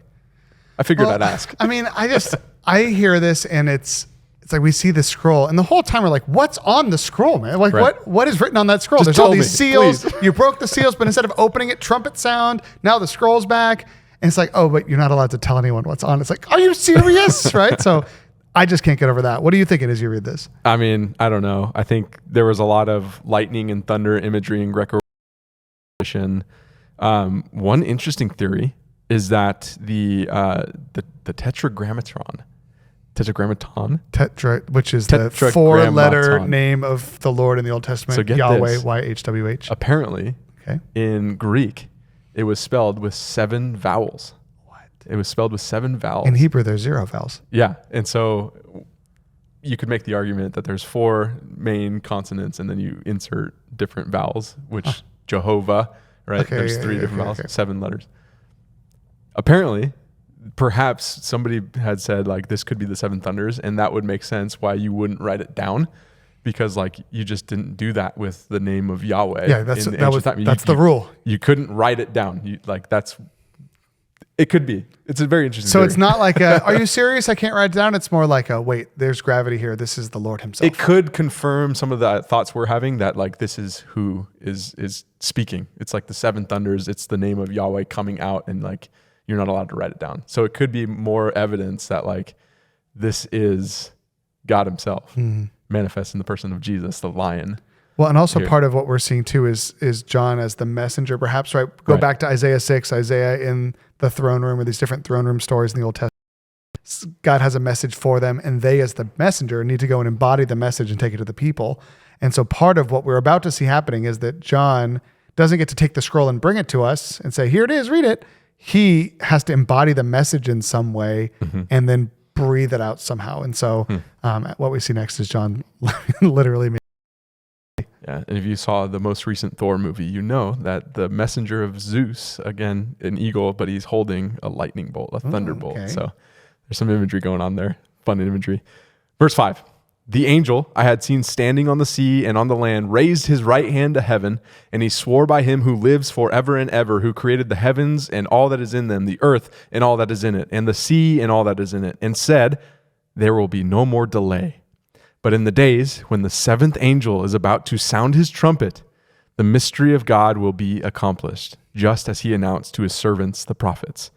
Speaker 1: I figured I'd ask.
Speaker 2: I mean, I hear this, and it's like we see the scroll, and the whole time we're like, what's on the scroll, man? Like, what is written on that scroll?
Speaker 1: Just
Speaker 2: There's all these
Speaker 1: me,
Speaker 2: seals.
Speaker 1: please.
Speaker 2: You broke the seals, but instead of opening it, trumpet sound. Now the scroll's back. And it's like, oh, but you're not allowed to tell anyone what's on. It's like, are you serious? Right? So I just can't get over that. What do you think it is you read this?
Speaker 1: I mean, I don't know. I think there was a lot of lightning and thunder imagery in Greco tradition. One interesting theory is that the tetragrammaton,
Speaker 2: which is the 4-letter name of the Lord in the Old Testament,
Speaker 1: so
Speaker 2: Yahweh,
Speaker 1: this.
Speaker 2: YHWH.
Speaker 1: Apparently, in Greek, it was spelled with 7 vowels.
Speaker 2: What?
Speaker 1: It was spelled with 7 vowels.
Speaker 2: In Hebrew, there's 0 vowels.
Speaker 1: Yeah, and so you could make the argument that there's 4 main consonants, and then you insert different vowels, which Jehovah, right?
Speaker 2: Okay,
Speaker 1: there's 3 different vowels, 7 letters. Apparently, perhaps somebody had said like this could be the 7 thunders, and that would make sense why you wouldn't write it down, because like you just didn't do that with the name of Yahweh.
Speaker 2: Yeah, that's the rule.
Speaker 1: You couldn't write it down. It could be. It's a very interesting.
Speaker 2: So
Speaker 1: theory.
Speaker 2: It's not like are you serious? I can't write it down. It's more like wait, there's gravity here. This is the Lord himself.
Speaker 1: It could confirm some of the thoughts we're having, that like this is who is speaking. It's like the 7 thunders. It's the name of Yahweh coming out, and like you're not allowed to write it down. So it could be more evidence that like this is God himself manifest in the person of Jesus, the lion.
Speaker 2: Well, and also part of what we're seeing too is John as the messenger, perhaps, right? Go back to Isaiah 6, Isaiah in the throne room, or these different throne room stories in the Old Testament. God has a message for them, and they as the messenger need to go and embody the message and take it to the people. And so part of what we're about to see happening is that John doesn't get to take the scroll and bring it to us and say, here it is, read it. He has to embody the message in some way and then breathe it out somehow. And so what we see next is John literally.
Speaker 1: Yeah, and if you saw the most recent Thor movie, you know that the messenger of Zeus, again, an eagle, but he's holding a lightning bolt, a thunderbolt. Okay. So there's some imagery going on there, fun imagery. Verse 5, the angel I had seen standing on the sea and on the land raised his right hand to heaven, and he swore by him who lives forever and ever, who created the heavens and all that is in them, the earth and all that is in it, and the sea and all that is in it, and said, there will be no more delay. But in the days when the 7th angel is about to sound his trumpet, the mystery of God will be accomplished, just as he announced to his servants, the prophets.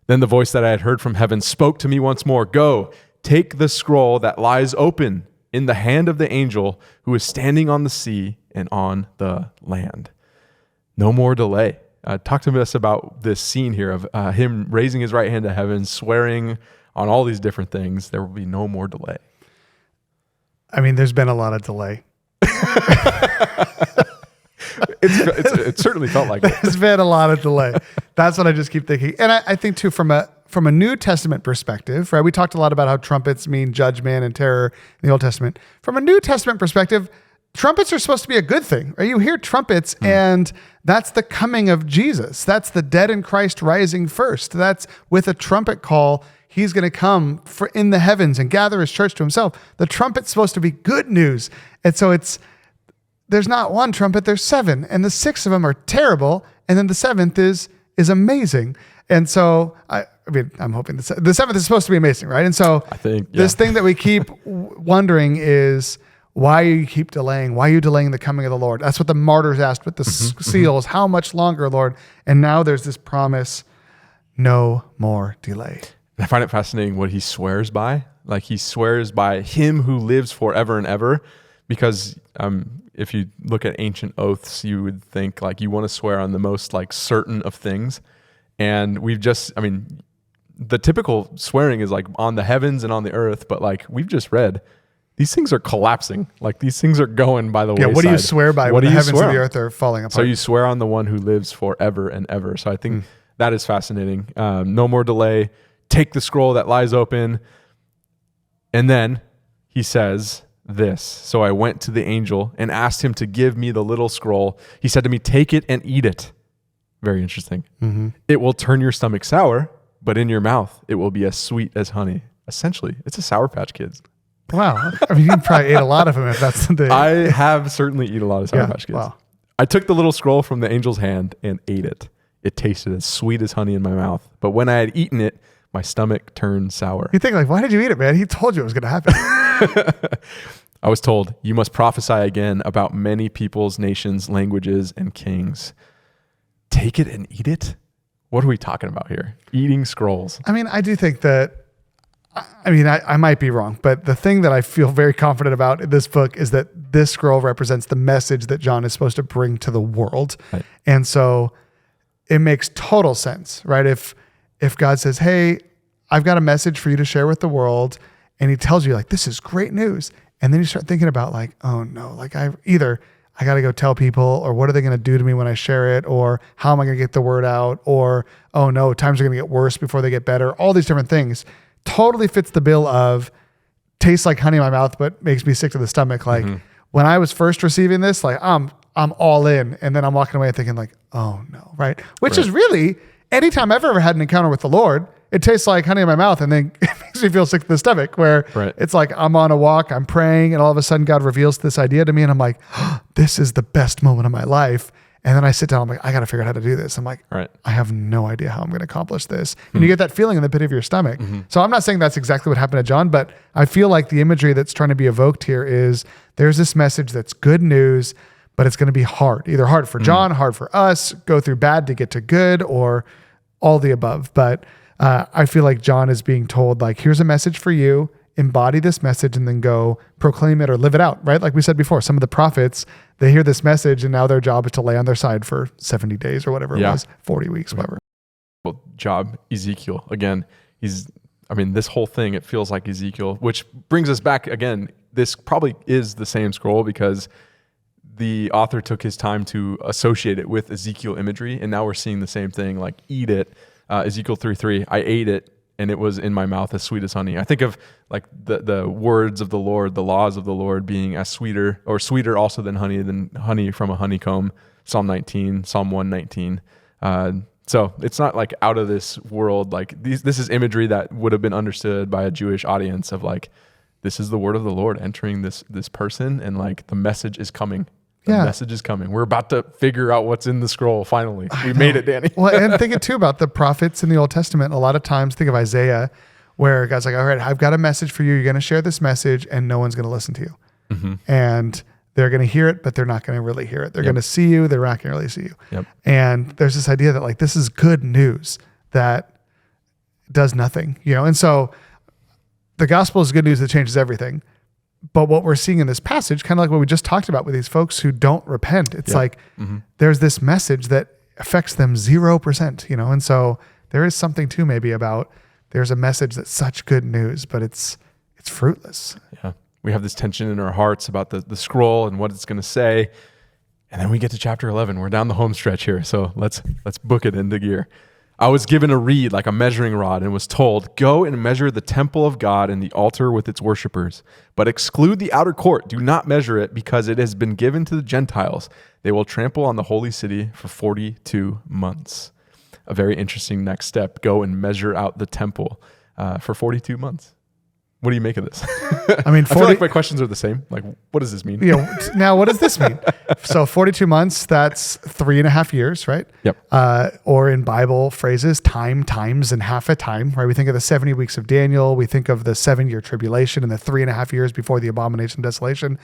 Speaker 1: Then the voice that I had heard from heaven spoke to me once more, go, take the scroll that lies open in the hand of the angel who is standing on the sea and on the land. No more delay. Talk to us about this scene here of him raising his right hand to heaven, swearing on all these different things. There will be no more delay.
Speaker 2: I mean, there's been a lot of delay.
Speaker 1: It certainly felt like it.
Speaker 2: There's been a lot of delay. That's what I just keep thinking. And I think too, from a New Testament perspective, right? We talked a lot about how trumpets mean judgment and terror in the Old Testament. From a New Testament perspective, trumpets are supposed to be a good thing, right? You hear trumpets and that's the coming of Jesus. That's the dead in Christ rising first. That's with a trumpet call. He's going to come in the heavens and gather his church to himself. The trumpet's supposed to be good news. And so there's not one trumpet, there's 7. And the 6 of them are terrible. And then the 7th is amazing. And so, I'm hoping the 7th is supposed to be amazing, right? And so
Speaker 1: I think
Speaker 2: this thing that we keep wondering is, why you keep delaying? Why are you delaying the coming of the Lord? That's what the martyrs asked with the seals. How much longer, Lord? And now there's this promise, no more delay.
Speaker 1: I find it fascinating what he swears by. Like he swears by him who lives forever and ever, because if you look at ancient oaths, you would think like you want to swear on the most like certain of things. And the typical swearing is like on the heavens and on the earth, but like we've just read, these things are collapsing. Like these things are going by the wayside.
Speaker 2: Yeah, what do you swear by when the heavens and the earth are falling apart?
Speaker 1: So you swear on the one who lives forever and ever. So I think that is fascinating. No more delay. Take the scroll that lies open. And then he says this. So I went to the angel and asked him to give me the little scroll. He said to me, take it and eat it. Very interesting. It will turn your stomach sour, but in your mouth, it will be as sweet as honey. Essentially, it's a Sour Patch Kids.
Speaker 2: Wow. I mean, you probably ate a lot of them if that's the thing.
Speaker 1: I have certainly eaten a lot of Sour Patch Kids.
Speaker 2: Wow.
Speaker 1: I took the little scroll from the angel's hand and ate it. It tasted as sweet as honey in my mouth. But when I had eaten it, my stomach turned sour.
Speaker 2: You think like, why did you eat it, man? He told you it was going to happen.
Speaker 1: I was told, you must prophesy again about many peoples, nations, languages, and kings. Take it and eat it? What are we talking about here? Eating scrolls.
Speaker 2: I mean, I do think that, I might be wrong, but the thing that I feel very confident about in this book is that this scroll represents the message that John is supposed to bring to the world.
Speaker 1: Right.
Speaker 2: And so it makes total sense, right? If God says, hey, I've got a message for you to share with the world, and he tells you like, this is great news. And then you start thinking about like, oh no, like I got to go tell people, or what are they going to do to me when I share it? Or how am I going to get the word out? Or, oh no, times are going to get worse before they get better. All these different things totally fits the bill of tastes like honey in my mouth, but makes me sick to the stomach. Like when I was first receiving this, like I'm all in. And then I'm walking away thinking like, oh no. Right. Which is really, anytime I've ever had an encounter with the Lord, it tastes like honey in my mouth, and then it makes me feel sick to the stomach, where it's like I'm on a walk, I'm praying, and all of a sudden God reveals this idea to me, and I'm like, oh, this is the best moment of my life. And then I sit down, I'm like, I got to figure out how to do this. I'm like, I have no idea how I'm going to accomplish this. And you get that feeling in the pit of your stomach. So I'm not saying that's exactly what happened to John, but I feel like the imagery that's trying to be evoked here is there's this message that's good news, but it's going to be hard. Either hard for John, hard for us, go through bad to get to good, or all the above. But I feel like John is being told, like, here's a message for you, embody this message, and then go proclaim it or live it out, right? Like we said before, some of the prophets, they hear this message and now their job is to lay on their side for 70 days or whatever it was, 40 weeks, whatever.
Speaker 1: Well, job, Ezekiel, again, this whole thing, it feels like Ezekiel, which brings us back again. This probably is the same scroll because the author took his time to associate it with Ezekiel imagery. And now we're seeing the same thing, like eat it. Ezekiel 3:3, I ate it and it was in my mouth as sweet as honey. I think of like the words of the Lord, the laws of the Lord being as sweeter also than honey from a honeycomb. Psalm 19, Psalm 119. So it's not like out of this world. Like this is imagery that would have been understood by a Jewish audience of like, this is the word of the Lord entering this person, and like the message is coming. The message is coming. We're about to figure out what's in the scroll. Finally, we made it, Danny.
Speaker 2: Well, and thinking too about the prophets in the Old Testament, a lot of times think of Isaiah, where God's like, all right, I've got a message for you. You're going to share this message and no one's going to listen to you. And they're going to hear it, but they're not going to really hear it. They're going to see you. They're not going to really see you. And there's this idea that like, this is good news that does nothing, And so the gospel is good news that changes everything. But what we're seeing in this passage, kind of like what we just talked about with these folks who don't repent, it's like there's this message that affects them 0%, And so there is something too maybe about there's a message that's such good news, but it's fruitless.
Speaker 1: Yeah. We have this tension in our hearts about the scroll and what it's going to say. And then we get to chapter 11. We're down the home stretch here. So let's book it into gear. I was given a reed like a measuring rod and was told, go and measure the temple of God and the altar with its worshipers, but exclude the outer court. Do not measure it because it has been given to the Gentiles. They will trample on the holy city for 42 months. A very interesting next step. Go and measure out the temple for 42 months. What do you make of this? I feel like my questions are the same. Like, what does this mean?
Speaker 2: Now, what does this mean? So 42 months, that's 3.5 years, right?
Speaker 1: Yep.
Speaker 2: Or in Bible phrases, times, and half a time, right? We think of the 70 weeks of Daniel. We think of the 7-year tribulation and the 3.5 years before the abomination of desolation.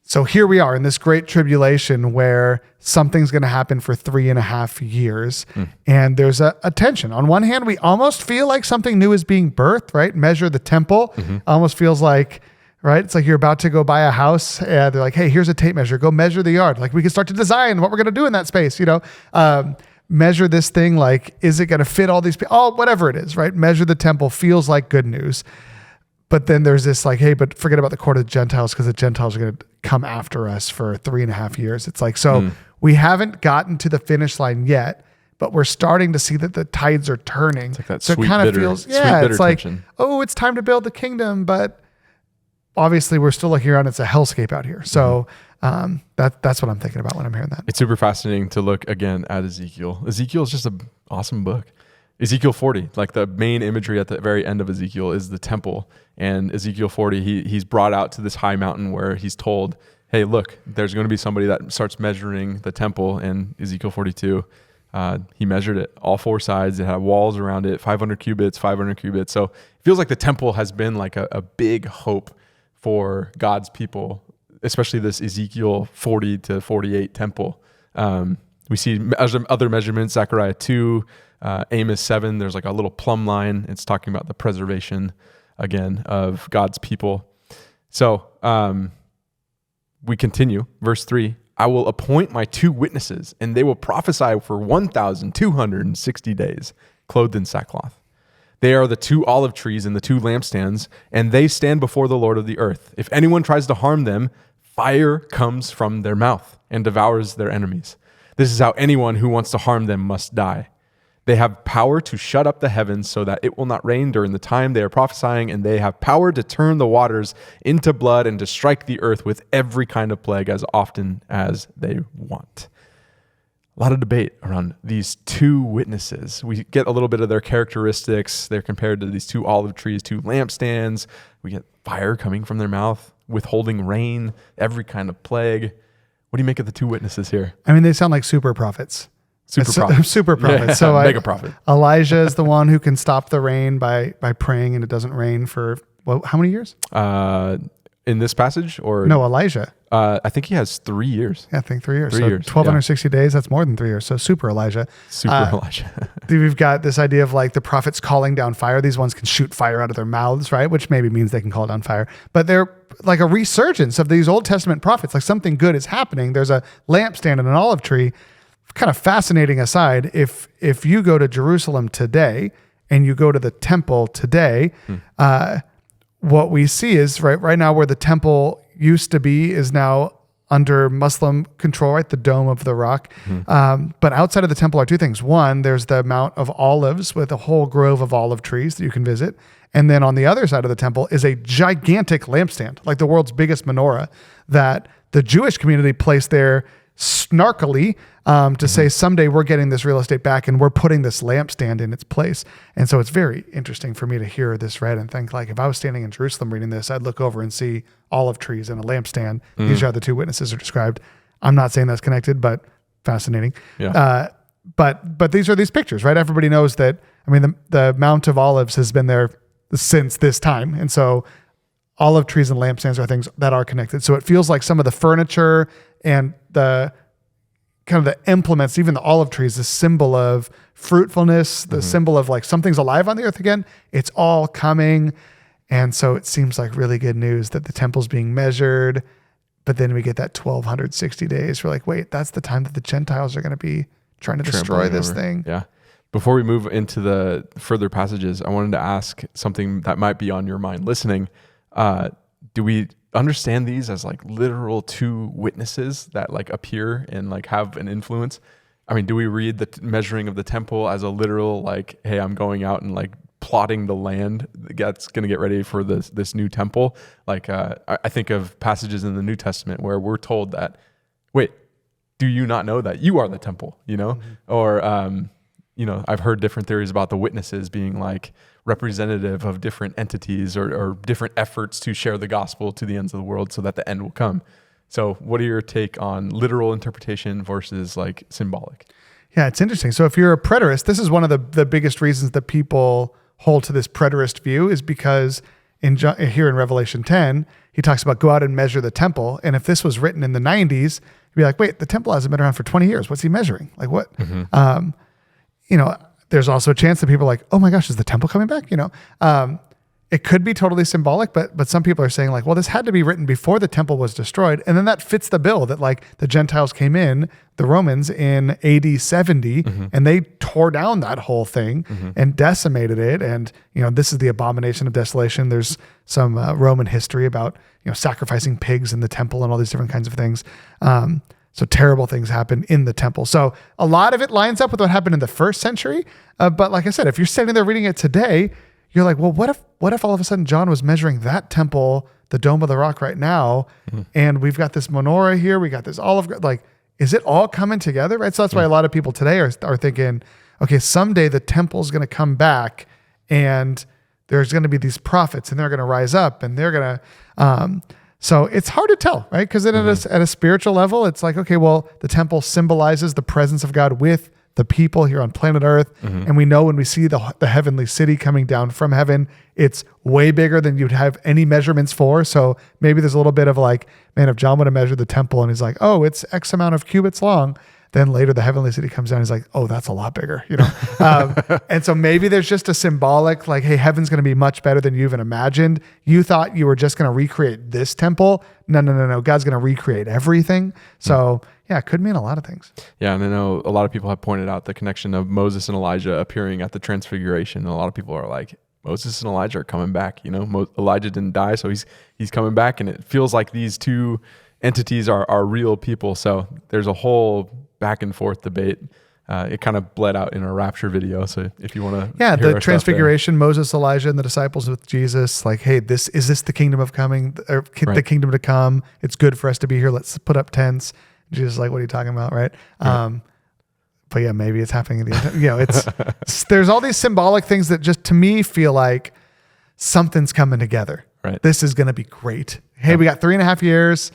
Speaker 2: So here we are in this great tribulation where something's going to happen for 3.5 years. And there's a tension. On one hand, we almost feel like something new is being birthed, right? Measure the temple. Almost feels like, right? It's like you're about to go buy a house and they're like, hey, here's a tape measure. Go measure the yard. Like we can start to design what we're going to do in that space, measure this thing. Like, is it going to fit all these people? Oh, whatever it is, right? Measure the temple feels like good news. But then there's this like, hey, but forget about the court of the Gentiles because the Gentiles are going to come after us for 3.5 years. It's like, so we haven't gotten to the finish line yet, but we're starting to see that the tides are turning.
Speaker 1: It's like that
Speaker 2: so
Speaker 1: sweet,
Speaker 2: it kind of
Speaker 1: bitter,
Speaker 2: feels,
Speaker 1: it's
Speaker 2: like,
Speaker 1: tension.
Speaker 2: oh, it's time to build the kingdom. But obviously we're still looking around. It's a hellscape out here. So that's what I'm thinking about when I'm hearing that.
Speaker 1: It's super fascinating to look again at Ezekiel. Ezekiel is just an awesome book. Ezekiel 40, like the main imagery at the very end of Ezekiel is the temple. And Ezekiel 40, he's brought out to this high mountain where he's told, hey, look, there's going to be somebody that starts measuring the temple. And Ezekiel 42, he measured it, all 4 sides. It had walls around it, 500 cubits. So it feels like the temple has been like a big hope for God's people, especially this Ezekiel 40 to 48 temple. We see other measurements, Zechariah 2, Amos 7, there's like a little plumb line. It's talking about the preservation, again, of God's people. So we continue. Verse 3, I will appoint my 2 witnesses, and they will prophesy for 1,260 days, clothed in sackcloth. They are the 2 olive trees and the 2 lampstands, and they stand before the Lord of the earth. If anyone tries to harm them, fire comes from their mouth and devours their enemies. This is how anyone who wants to harm them must die. They have power to shut up the heavens so that it will not rain during the time they are prophesying, and they have power to turn the waters into blood and to strike the earth with every kind of plague as often as they want. A lot of debate around these 2 witnesses. We get a little bit of their characteristics. They're compared to these 2 olive trees, 2 lampstands. We get fire coming from their mouth, withholding rain, every kind of plague. What do you make of the 2 witnesses here?
Speaker 2: I mean, they sound like super prophets.
Speaker 1: Super prophets.
Speaker 2: Super prophets.
Speaker 1: Yeah,
Speaker 2: so
Speaker 1: mega prophet.
Speaker 2: Elijah is the one who can stop the rain by praying, and it doesn't rain for how many years?
Speaker 1: In this passage, or
Speaker 2: no, Elijah.
Speaker 1: I think he has 3 years.
Speaker 2: Yeah, I think 3 years.
Speaker 1: 3 years.
Speaker 2: 1,260 days. That's more than 3 years. So super Elijah.
Speaker 1: Super Elijah.
Speaker 2: We've got this idea of like the prophets calling down fire. These ones can shoot fire out of their mouths, right? Which maybe means they can call down fire. But they're like a resurgence of these Old Testament prophets. Like something good is happening. There's a lampstand and an olive tree. Kind of fascinating aside, if you go to Jerusalem today and you go to the temple today, what we see is right now where the temple used to be is now under Muslim control, right? The Dome of the Rock. But outside of the temple are 2 things. One, there's the Mount of Olives with a whole grove of olive trees that you can visit. And then on the other side of the temple is a gigantic lampstand, like the world's biggest menorah, that the Jewish community placed there snarkily to say someday we're getting this real estate back and we're putting this lampstand in its place. And so it's very interesting for me to hear this read and think like, if I was standing in Jerusalem reading this, I'd look over and see olive trees and a lampstand. These are the 2 witnesses are described. I'm not saying that's connected, but fascinating.
Speaker 1: Yeah.
Speaker 2: But these are these pictures, right? Everybody knows that. I mean, the Mount of Olives has been there since this time. And so olive trees and lampstands are things that are connected. So it feels like some of the furniture and the kind of the implements, even the olive trees, the symbol of fruitfulness, the symbol of like something's alive on the earth again. It's all coming. And so it seems like really good news that the temple's being measured. But then we get that 1,260 days. We're like, wait, that's the time that the Gentiles are going to be trying to destroy this thing.
Speaker 1: Yeah. Before we move into the further passages, I wanted to ask something that might be on your mind listening. Do we understand these as like literal 2 witnesses that like appear and like have an influence? I mean, do we read the measuring of the temple as a literal like, hey, I'm going out and like plotting the land that's going to get ready for this new temple? Like I think of passages in the New Testament where we're told that, wait, do you not know that you are the temple? You know, or I've heard different theories about the witnesses being like representative of different entities or different efforts to share the gospel to the ends of the world so that the end will come. So what are your take on literal interpretation versus like symbolic?
Speaker 2: Yeah, it's interesting. So if you're a preterist, this is one of the biggest reasons that people hold to this preterist view is because here in Revelation 10, he talks about go out and measure the temple. And if this was written in the 90s, you'd be like, wait, the temple hasn't been around for 20 years. What's he measuring? Like what? There's also a chance that people are like, oh my gosh, is the temple coming back? It could be totally symbolic, but some people are saying like, well, this had to be written before the temple was destroyed. And then that fits the bill that like the Gentiles came in, the Romans in AD 70, and they tore down that whole thing and decimated it. And, this is the abomination of desolation. There's some Roman history about, sacrificing pigs in the temple and all these different kinds of things. So terrible things happen in the temple. So a lot of it lines up with what happened in the 1st century. But like I said, if you're standing there reading it today, you're like, well, what if all of a sudden John was measuring that temple, the Dome of the Rock right now, and we've got this menorah here, we got this olive, like, is it all coming together, right? So that's why a lot of people today are thinking, okay, someday the temple's going to come back and there's going to be these prophets and they're going to rise up and they're going to, so it's hard to tell, right? Because then at a spiritual level, it's like, okay, well, the temple symbolizes the presence of God with the people here on planet Earth. And we know when we see the heavenly city coming down from heaven, it's way bigger than you'd have any measurements for. So maybe there's a little bit of like, man, if John would have measured the temple and he's like, oh, it's X amount of cubits long, Then later the heavenly city comes down. He's like, oh, that's a lot bigger, and so maybe there's just a symbolic like, hey, heaven's going to be much better than you even imagined. You thought you were just going to recreate this temple. No. God's going to recreate everything. So yeah, it could mean a lot of things.
Speaker 1: Yeah, and I know a lot of people have pointed out the connection of Moses and Elijah appearing at the transfiguration. And a lot of people are like, Moses and Elijah are coming back. Elijah didn't die, so he's coming back. And it feels like these two entities are real people. So there's a whole back and forth debate. It kind of bled out in our rapture video. So if you want to,
Speaker 2: the transfiguration, Moses, Elijah, and the disciples with Jesus, like, hey, is this the kingdom of coming, or the kingdom to come? It's good for us to be here. Let's put up tents. Jesus, like, what are you talking about, right? But yeah, maybe it's happening. There's all these symbolic things that just to me feel like something's coming together.
Speaker 1: Right.
Speaker 2: This is going to be great. Hey, we got 3.5 years,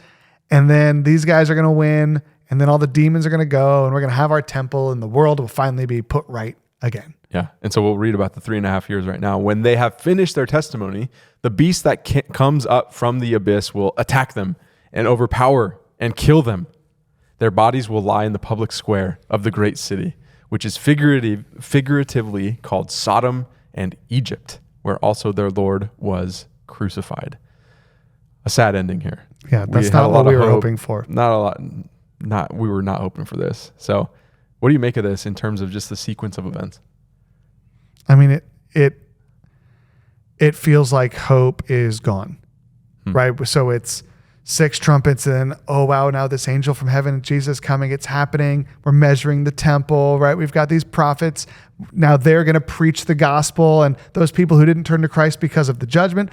Speaker 2: and then these guys are going to win. And then all the demons are going to go, and we're going to have our temple, and the world will finally be put right again.
Speaker 1: Yeah. And so we'll read about the 3.5 years right now. When they have finished their testimony, the beast that comes up from the abyss will attack them and overpower and kill them. Their bodies will lie in the public square of the great city, which is figuratively called Sodom and Egypt, where also their Lord was crucified. A sad ending here.
Speaker 2: Yeah, that's not what we were hoping for.
Speaker 1: Not a lot. We were not hoping for this. So what do you make of this in terms of just the sequence of events?
Speaker 2: I mean, it feels like hope is gone, right? So it's 6 trumpets and oh, wow, now this angel from heaven, Jesus coming, it's happening. We're measuring the temple, right? We've got these prophets. Now they're going to preach the gospel, and those people who didn't turn to Christ because of the judgment,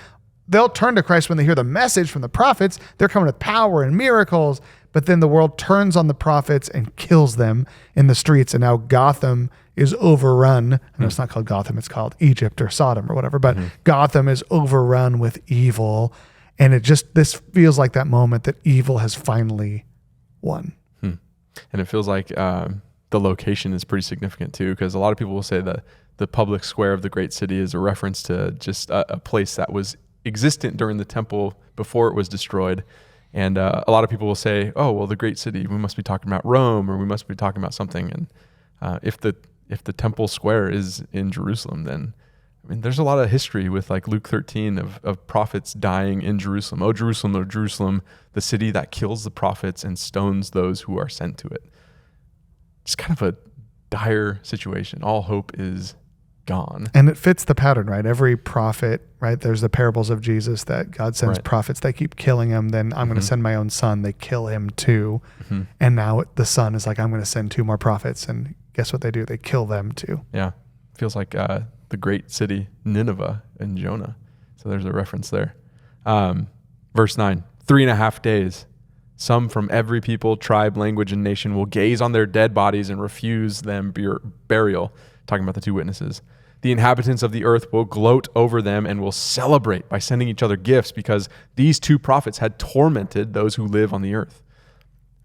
Speaker 2: they'll turn to Christ when they hear the message from the prophets. They're coming with power and miracles. But then the world turns on the prophets and kills them in the streets. And now Gotham is overrun. I know it's not called Gotham, it's called Egypt or Sodom or whatever. But Gotham is overrun with evil. And this feels like that moment that evil has finally won.
Speaker 1: And it feels like the location is pretty significant too, because a lot of people will say that the public square of the great city is a reference to just a place that was existent during the temple before it was destroyed. And a lot of people will say, oh, well, the great city, we must be talking about Rome, or we must be talking about something. And if the temple square is in Jerusalem, then there's a lot of history with like Luke 13 of prophets dying in Jerusalem. Oh, Jerusalem, the city that kills the prophets and stones those who are sent to it. It's kind of a dire situation. All hope is gone.
Speaker 2: And it fits the pattern, right? Every prophet, right? There's the parables of Jesus that God sends prophets, they keep killing him. Then I'm going to send my own son. They kill him too. And now the son is like, I'm going to send 2 more prophets. And guess what they do? They kill them too.
Speaker 1: Yeah. Feels like the great city, Nineveh and Jonah. So there's a reference there. Verse 9, 3.5 days. Some from every people, tribe, language, and nation will gaze on their dead bodies and refuse them burial. Talking about the 2 witnesses. The inhabitants of the earth will gloat over them and will celebrate by sending each other gifts because these 2 prophets had tormented those who live on the earth.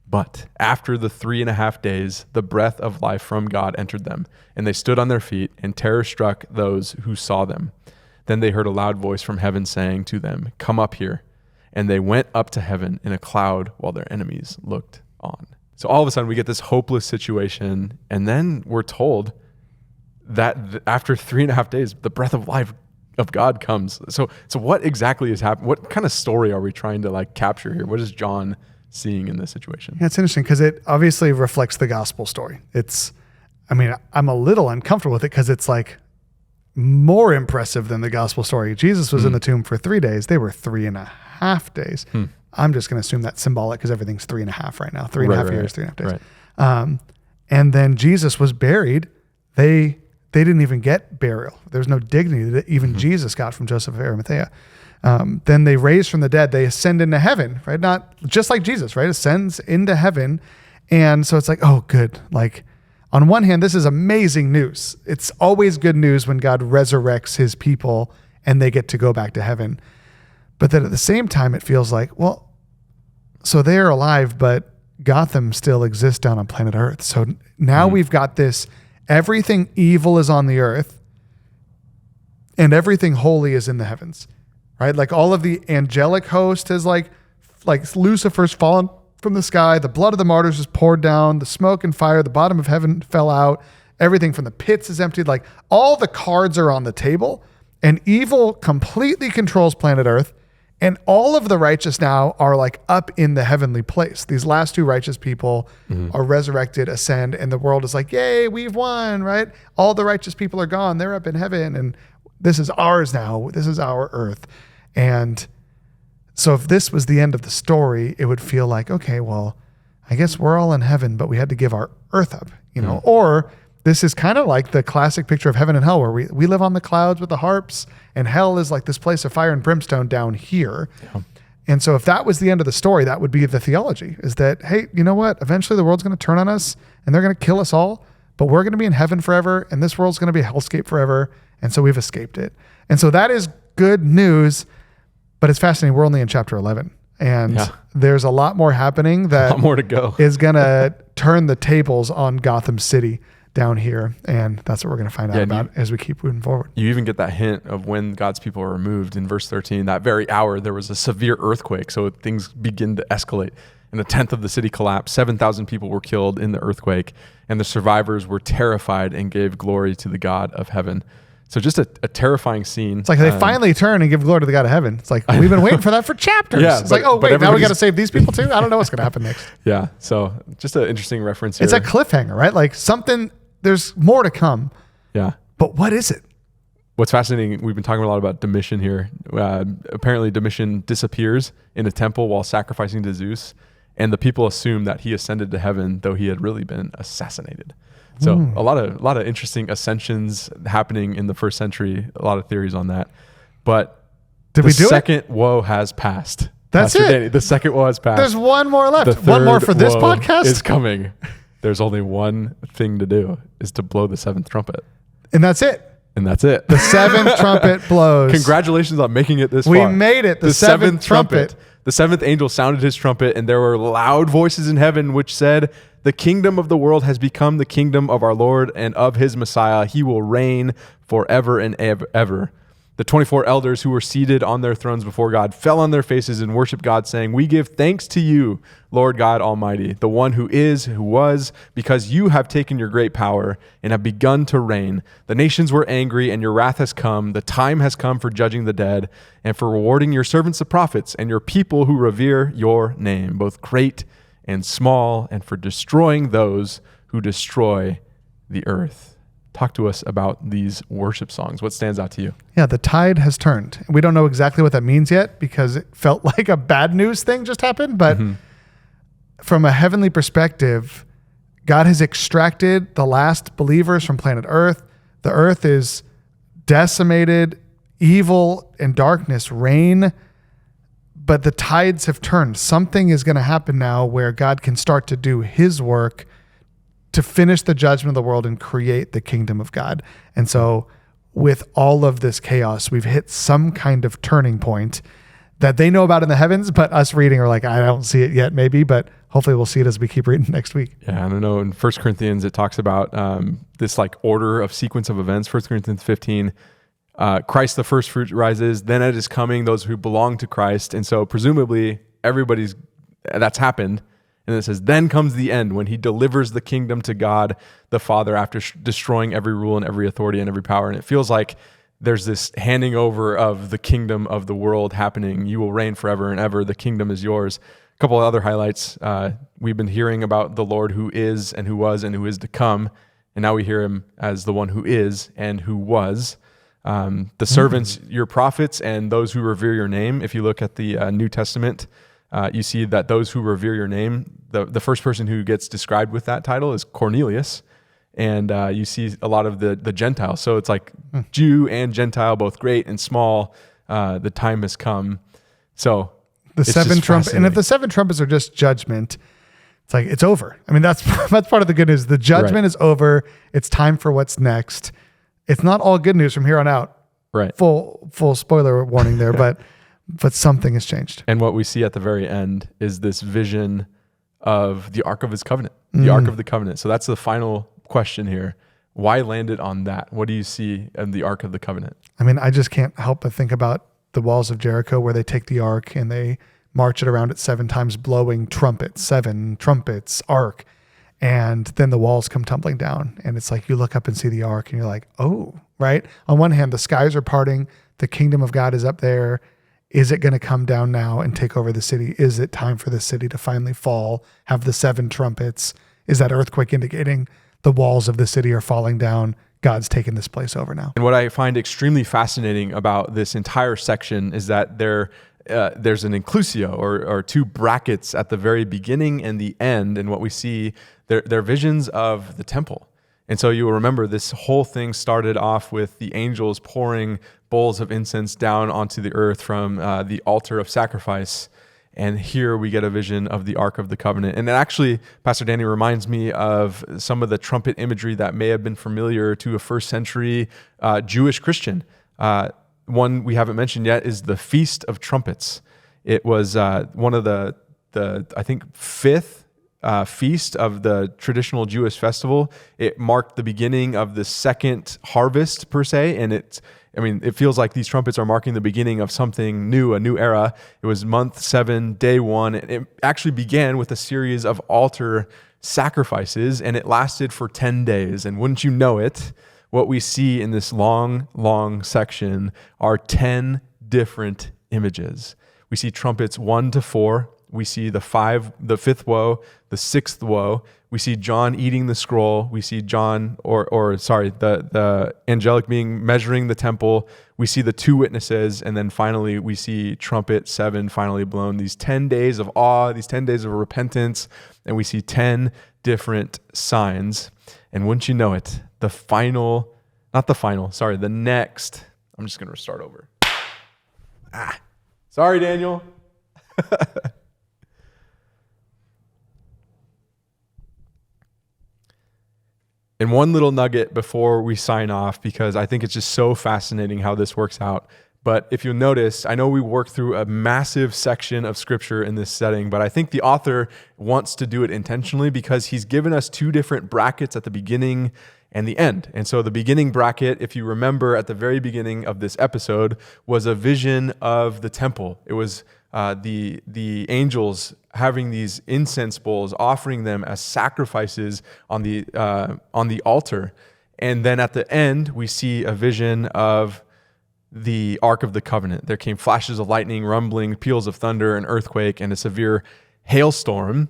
Speaker 1: But after the 3.5 days, the breath of life from God entered them, and they stood on their feet, and terror struck those who saw them. Then they heard a loud voice from heaven saying to them, "Come up here." And they went up to heaven in a cloud while their enemies looked on. So all of a sudden we get this hopeless situation, and then we're told that after 3.5 days, the breath of life of God comes. So what exactly is happening? What kind of story are we trying to like capture here? What is John seeing in this situation?
Speaker 2: Yeah, it's interesting because it obviously reflects the gospel story. I'm a little uncomfortable with it because it's like more impressive than the gospel story. Jesus was in the tomb for 3 days. They were 3.5 days. I'm just going to assume that's symbolic because everything's 3.5 right now. 3.5 years, 3.5 days.
Speaker 1: Right.
Speaker 2: And then Jesus was buried. They didn't even get burial. There's no dignity that even Jesus got from Joseph of Arimathea. Then they raise from the dead. They ascend into heaven, right? Not just like Jesus, right? Ascends into heaven. And so it's like, oh, good. Like on one hand, this is amazing news. It's always good news when God resurrects his people and they get to go back to heaven. But then at the same time, it feels like, well, so they're alive, but Gotham still exists down on planet Earth. So now we've got this, everything evil is on the earth and everything holy is in the heavens, right? Like all of the angelic host is like Lucifer's fallen from the sky. The blood of the martyrs was poured down. The smoke and fire, the bottom of heaven fell out. Everything from the pits is emptied. Like all the cards are on the table, and evil completely controls planet Earth. And all of the righteous now are like up in the heavenly place. These last two righteous people are resurrected, ascend, and the world is like, yay, we've won, right? All the righteous people are gone. They're up in heaven, and this is ours now. This is our Earth. And so if this was the end of the story, it would feel like, okay, well, I guess we're all in heaven, but we had to give our Earth up, you know? Or this is kind of like the classic picture of heaven and hell, where we live on the clouds with the harps, and hell is like this place of fire and brimstone down here. Yeah. And so if that was the end of the story, that would be the theology, is that, hey, you know what? Eventually the world's going to turn on us and they're going to kill us all, but we're going to be in heaven forever, and this world's going to be a hellscape forever. And so we've escaped it. And so that is good news, but it's fascinating. We're only in chapter 11, and there's a lot more happening that
Speaker 1: a lot more to go.
Speaker 2: Is going to turn the tables on Gotham City down here. And that's what we're going to find out about as we keep moving forward.
Speaker 1: You even get that hint of when God's people are removed in verse 13. That very hour, there was a severe earthquake. So things begin to escalate. And a tenth of the city collapsed. 7,000 people were killed in the earthquake. And the survivors were terrified and gave glory to the God of heaven. So just a terrifying scene.
Speaker 2: It's like they finally turn and give glory to the God of heaven. It's like, we've been waiting for that for chapters. It's like, oh, wait, now we got to save these people too? I don't know what's going to happen next.
Speaker 1: Yeah. So just an interesting reference here.
Speaker 2: It's a cliffhanger, right? Like something, there's more to come.
Speaker 1: Yeah.
Speaker 2: But what is it?
Speaker 1: What's fascinating, we've been talking a lot about Domitian here. Apparently Domitian disappears in a temple while sacrificing to Zeus. And the people assume that he ascended to heaven, though he had really been assassinated. So a lot of interesting ascensions happening in the first century. A lot of theories on that. But the second woe has passed.
Speaker 2: That's
Speaker 1: Pastor
Speaker 2: it.
Speaker 1: Danny, the second woe has passed.
Speaker 2: There's one more left.
Speaker 1: The third
Speaker 2: one more for this
Speaker 1: woe
Speaker 2: podcast
Speaker 1: is coming. There's only one thing to do, is to blow the seventh trumpet.
Speaker 2: And that's it.
Speaker 1: And that's it.
Speaker 2: The seventh trumpet blows.
Speaker 1: Congratulations on making it this far.
Speaker 2: We made it. The seventh trumpet.
Speaker 1: The seventh angel sounded his trumpet, and there were loud voices in heaven which said, "The kingdom of the world has become the kingdom of our Lord and of his Messiah. He will reign forever and ever." The 24 elders who were seated on their thrones before God fell on their faces and worshiped God, saying, "We give thanks to you, Lord God Almighty, the one who is, who was, because you have taken your great power and have begun to reign. The nations were angry, and your wrath has come. The time has come for judging the dead and for rewarding your servants the prophets and your people who revere your name, both great and small, and for destroying those who destroy the earth." Talk to us about these worship songs. What stands out to you?
Speaker 2: Yeah, the tide has turned. We don't know exactly what that means yet, because it felt like a bad news thing just happened. But from a heavenly perspective, God has extracted the last believers from planet Earth. The earth is decimated. Evil and darkness reign. But the tides have turned. Something is going to happen now where God can start to do his work to finish the judgment of the world and create the kingdom of God. And so with all of this chaos, we've hit some kind of turning point that they know about in the heavens, but us reading are like, I don't see it yet, maybe, but hopefully we'll see it as we keep reading next week.
Speaker 1: Yeah, I don't know. In 1 Corinthians, it talks about this like order of sequence of events. 1 Corinthians 15, Christ the first fruit rises, then at his coming, those who belong to Christ. And so presumably that's happened. And it says, then comes the end, when he delivers the kingdom to God the Father after destroying every rule and every authority and every power. And it feels like there's this handing over of the kingdom of the world happening. You will reign forever and ever. The kingdom is yours. A couple of other highlights. We've been hearing about the Lord who is and who was and who is to come. And now we hear him as the one who is and who was. The servants, your prophets, and those who revere your name. If you look at the New Testament, you see that those who revere your name, the first person who gets described with that title is Cornelius. And you see a lot of the Gentiles. So it's like Jew and Gentile, both great and small. The time has come. So
Speaker 2: the seven trumpets, and if the seven trumpets are just judgment, it's like, it's over. I mean, that's part of the good news. The judgment is over. It's time for what's next. It's not all good news from here on out.
Speaker 1: Right.
Speaker 2: Full spoiler warning there, but something has changed.
Speaker 1: And what we see at the very end is this vision of the Ark of his covenant, the Ark of the Covenant. So that's the final question here. Why land it on that? What do you see in the Ark of the Covenant?
Speaker 2: I mean, I just can't help but think about the walls of Jericho, where they take the Ark and they march it around it 7 times, blowing trumpets, 7 trumpets, ark. And then the walls come tumbling down. And it's like you look up and see the ark and you're like, oh, right? On one hand, the skies are parting. The kingdom of God is up there. Is it going to come down now and take over the city? Is it time for the city to finally fall, have the 7 trumpets? Is that earthquake indicating the walls of the city are falling down? God's taken this place over now.
Speaker 1: And what I find extremely fascinating about this entire section is that there's an inclusio or 2 brackets at the very beginning and the end. And what we see, they're visions of the temple. And so you will remember this whole thing started off with the angels pouring bowls of incense down onto the earth from the altar of sacrifice. And here we get a vision of the Ark of the Covenant. And it actually, Pastor Danny, reminds me of some of the trumpet imagery that may have been familiar to a first century Jewish Christian. One we haven't mentioned yet is the Feast of Trumpets. It was one of the I think 5th feast of the traditional Jewish festival. It marked the beginning of the second harvest per se, and it feels like these trumpets are marking the beginning of something new, a new era. It was month 7, day 1. It actually began with a series of altar sacrifices, and it lasted for 10 days. And wouldn't you know it, what we see in this long, long section are 10 different images. We see trumpets 1 to 4. We see the 5th woe, the 6th woe. We see John eating the scroll. We see the angelic being measuring the temple. We see the 2 witnesses. And then finally, we see trumpet 7 finally blown. These 10 days of awe, these 10 days of repentance. And we see 10 different signs. And wouldn't you know it, the next, I'm just going to start over. Sorry, Daniel. And one little nugget before we sign off, because I think it's just so fascinating how this works out. But if you'll notice, I know we worked through a massive section of scripture in this setting, but I think the author wants to do it intentionally because he's given us 2 different brackets at the beginning and the end. And so the beginning bracket, if you remember at the very beginning of this episode, was a vision of the temple. It was the angels having these incense bowls, offering them as sacrifices on the altar. And then at the end, we see a vision of the Ark of the Covenant. There came flashes of lightning, rumbling, peals of thunder, an earthquake, and a severe hailstorm.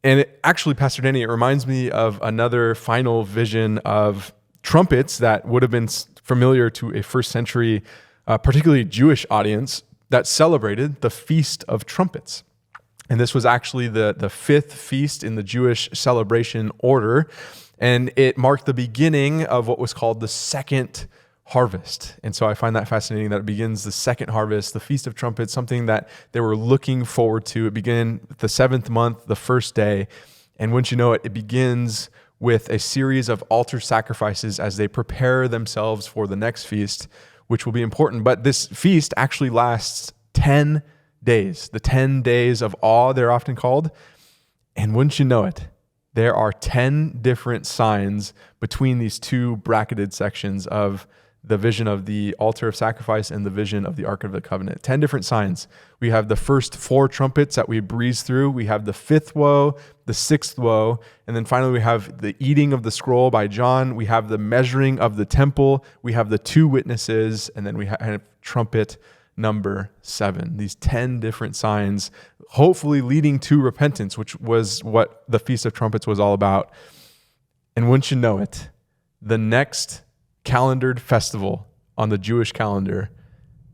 Speaker 1: And actually, Pastor Danny, it reminds me of another final vision of trumpets that would have been familiar to a first century, particularly Jewish audience, that celebrated the Feast of Trumpets. And this was actually the 5th feast in the Jewish celebration order. And it marked the beginning of what was called the second harvest. And so I find that fascinating that it begins the second harvest, the Feast of Trumpets, something that they were looking forward to. It began the 7th month, the first day. And once you know it, it begins with a series of altar sacrifices as they prepare themselves for the next feast, which will be important. But this feast actually lasts 10 days, the 10 days of awe, they're often called. And wouldn't you know it, there are 10 different signs between these 2 bracketed sections of the vision of the altar of sacrifice and the vision of the Ark of the Covenant. 10 different signs. We have the first 4 trumpets that we breeze through. We have the 5th woe, the 6th woe, and then finally we have the eating of the scroll by John. We have the measuring of the temple. We have the 2 witnesses, and then we have trumpet number 7. These 10 different signs, hopefully leading to repentance, which was what the Feast of Trumpets was all about. And wouldn't you know it, the next calendared festival on the Jewish calendar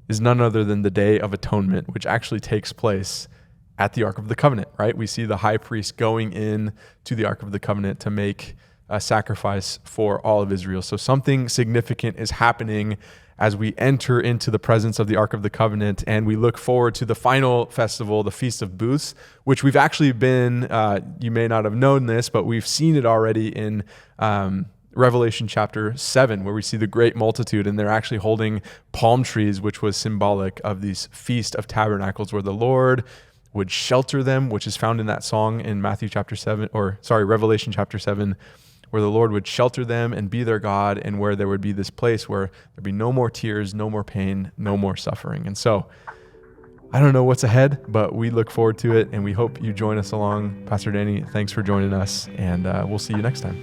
Speaker 1: is none other than the Day of Atonement, which actually takes place at the Ark of the Covenant, right? We see the high priest going in to the Ark of the Covenant to make a sacrifice for all of Israel. So something significant is happening as we enter into the presence of the Ark of the Covenant, and we look forward to the final festival, the Feast of Booths, which we've actually been, you may not have known this, but we've seen it already in Revelation chapter 7, where we see the great multitude, and they're actually holding palm trees, which was symbolic of these Feast of Tabernacles, where the Lord would shelter them, which is found in that song in Revelation chapter 7, where the Lord would shelter them and be their God, and where there would be this place where there'd be no more tears, no more pain, no more suffering. And so I don't know what's ahead, but we look forward to it, and we hope you join us along. Pastor Danny, thanks for joining us, and we'll see you next time.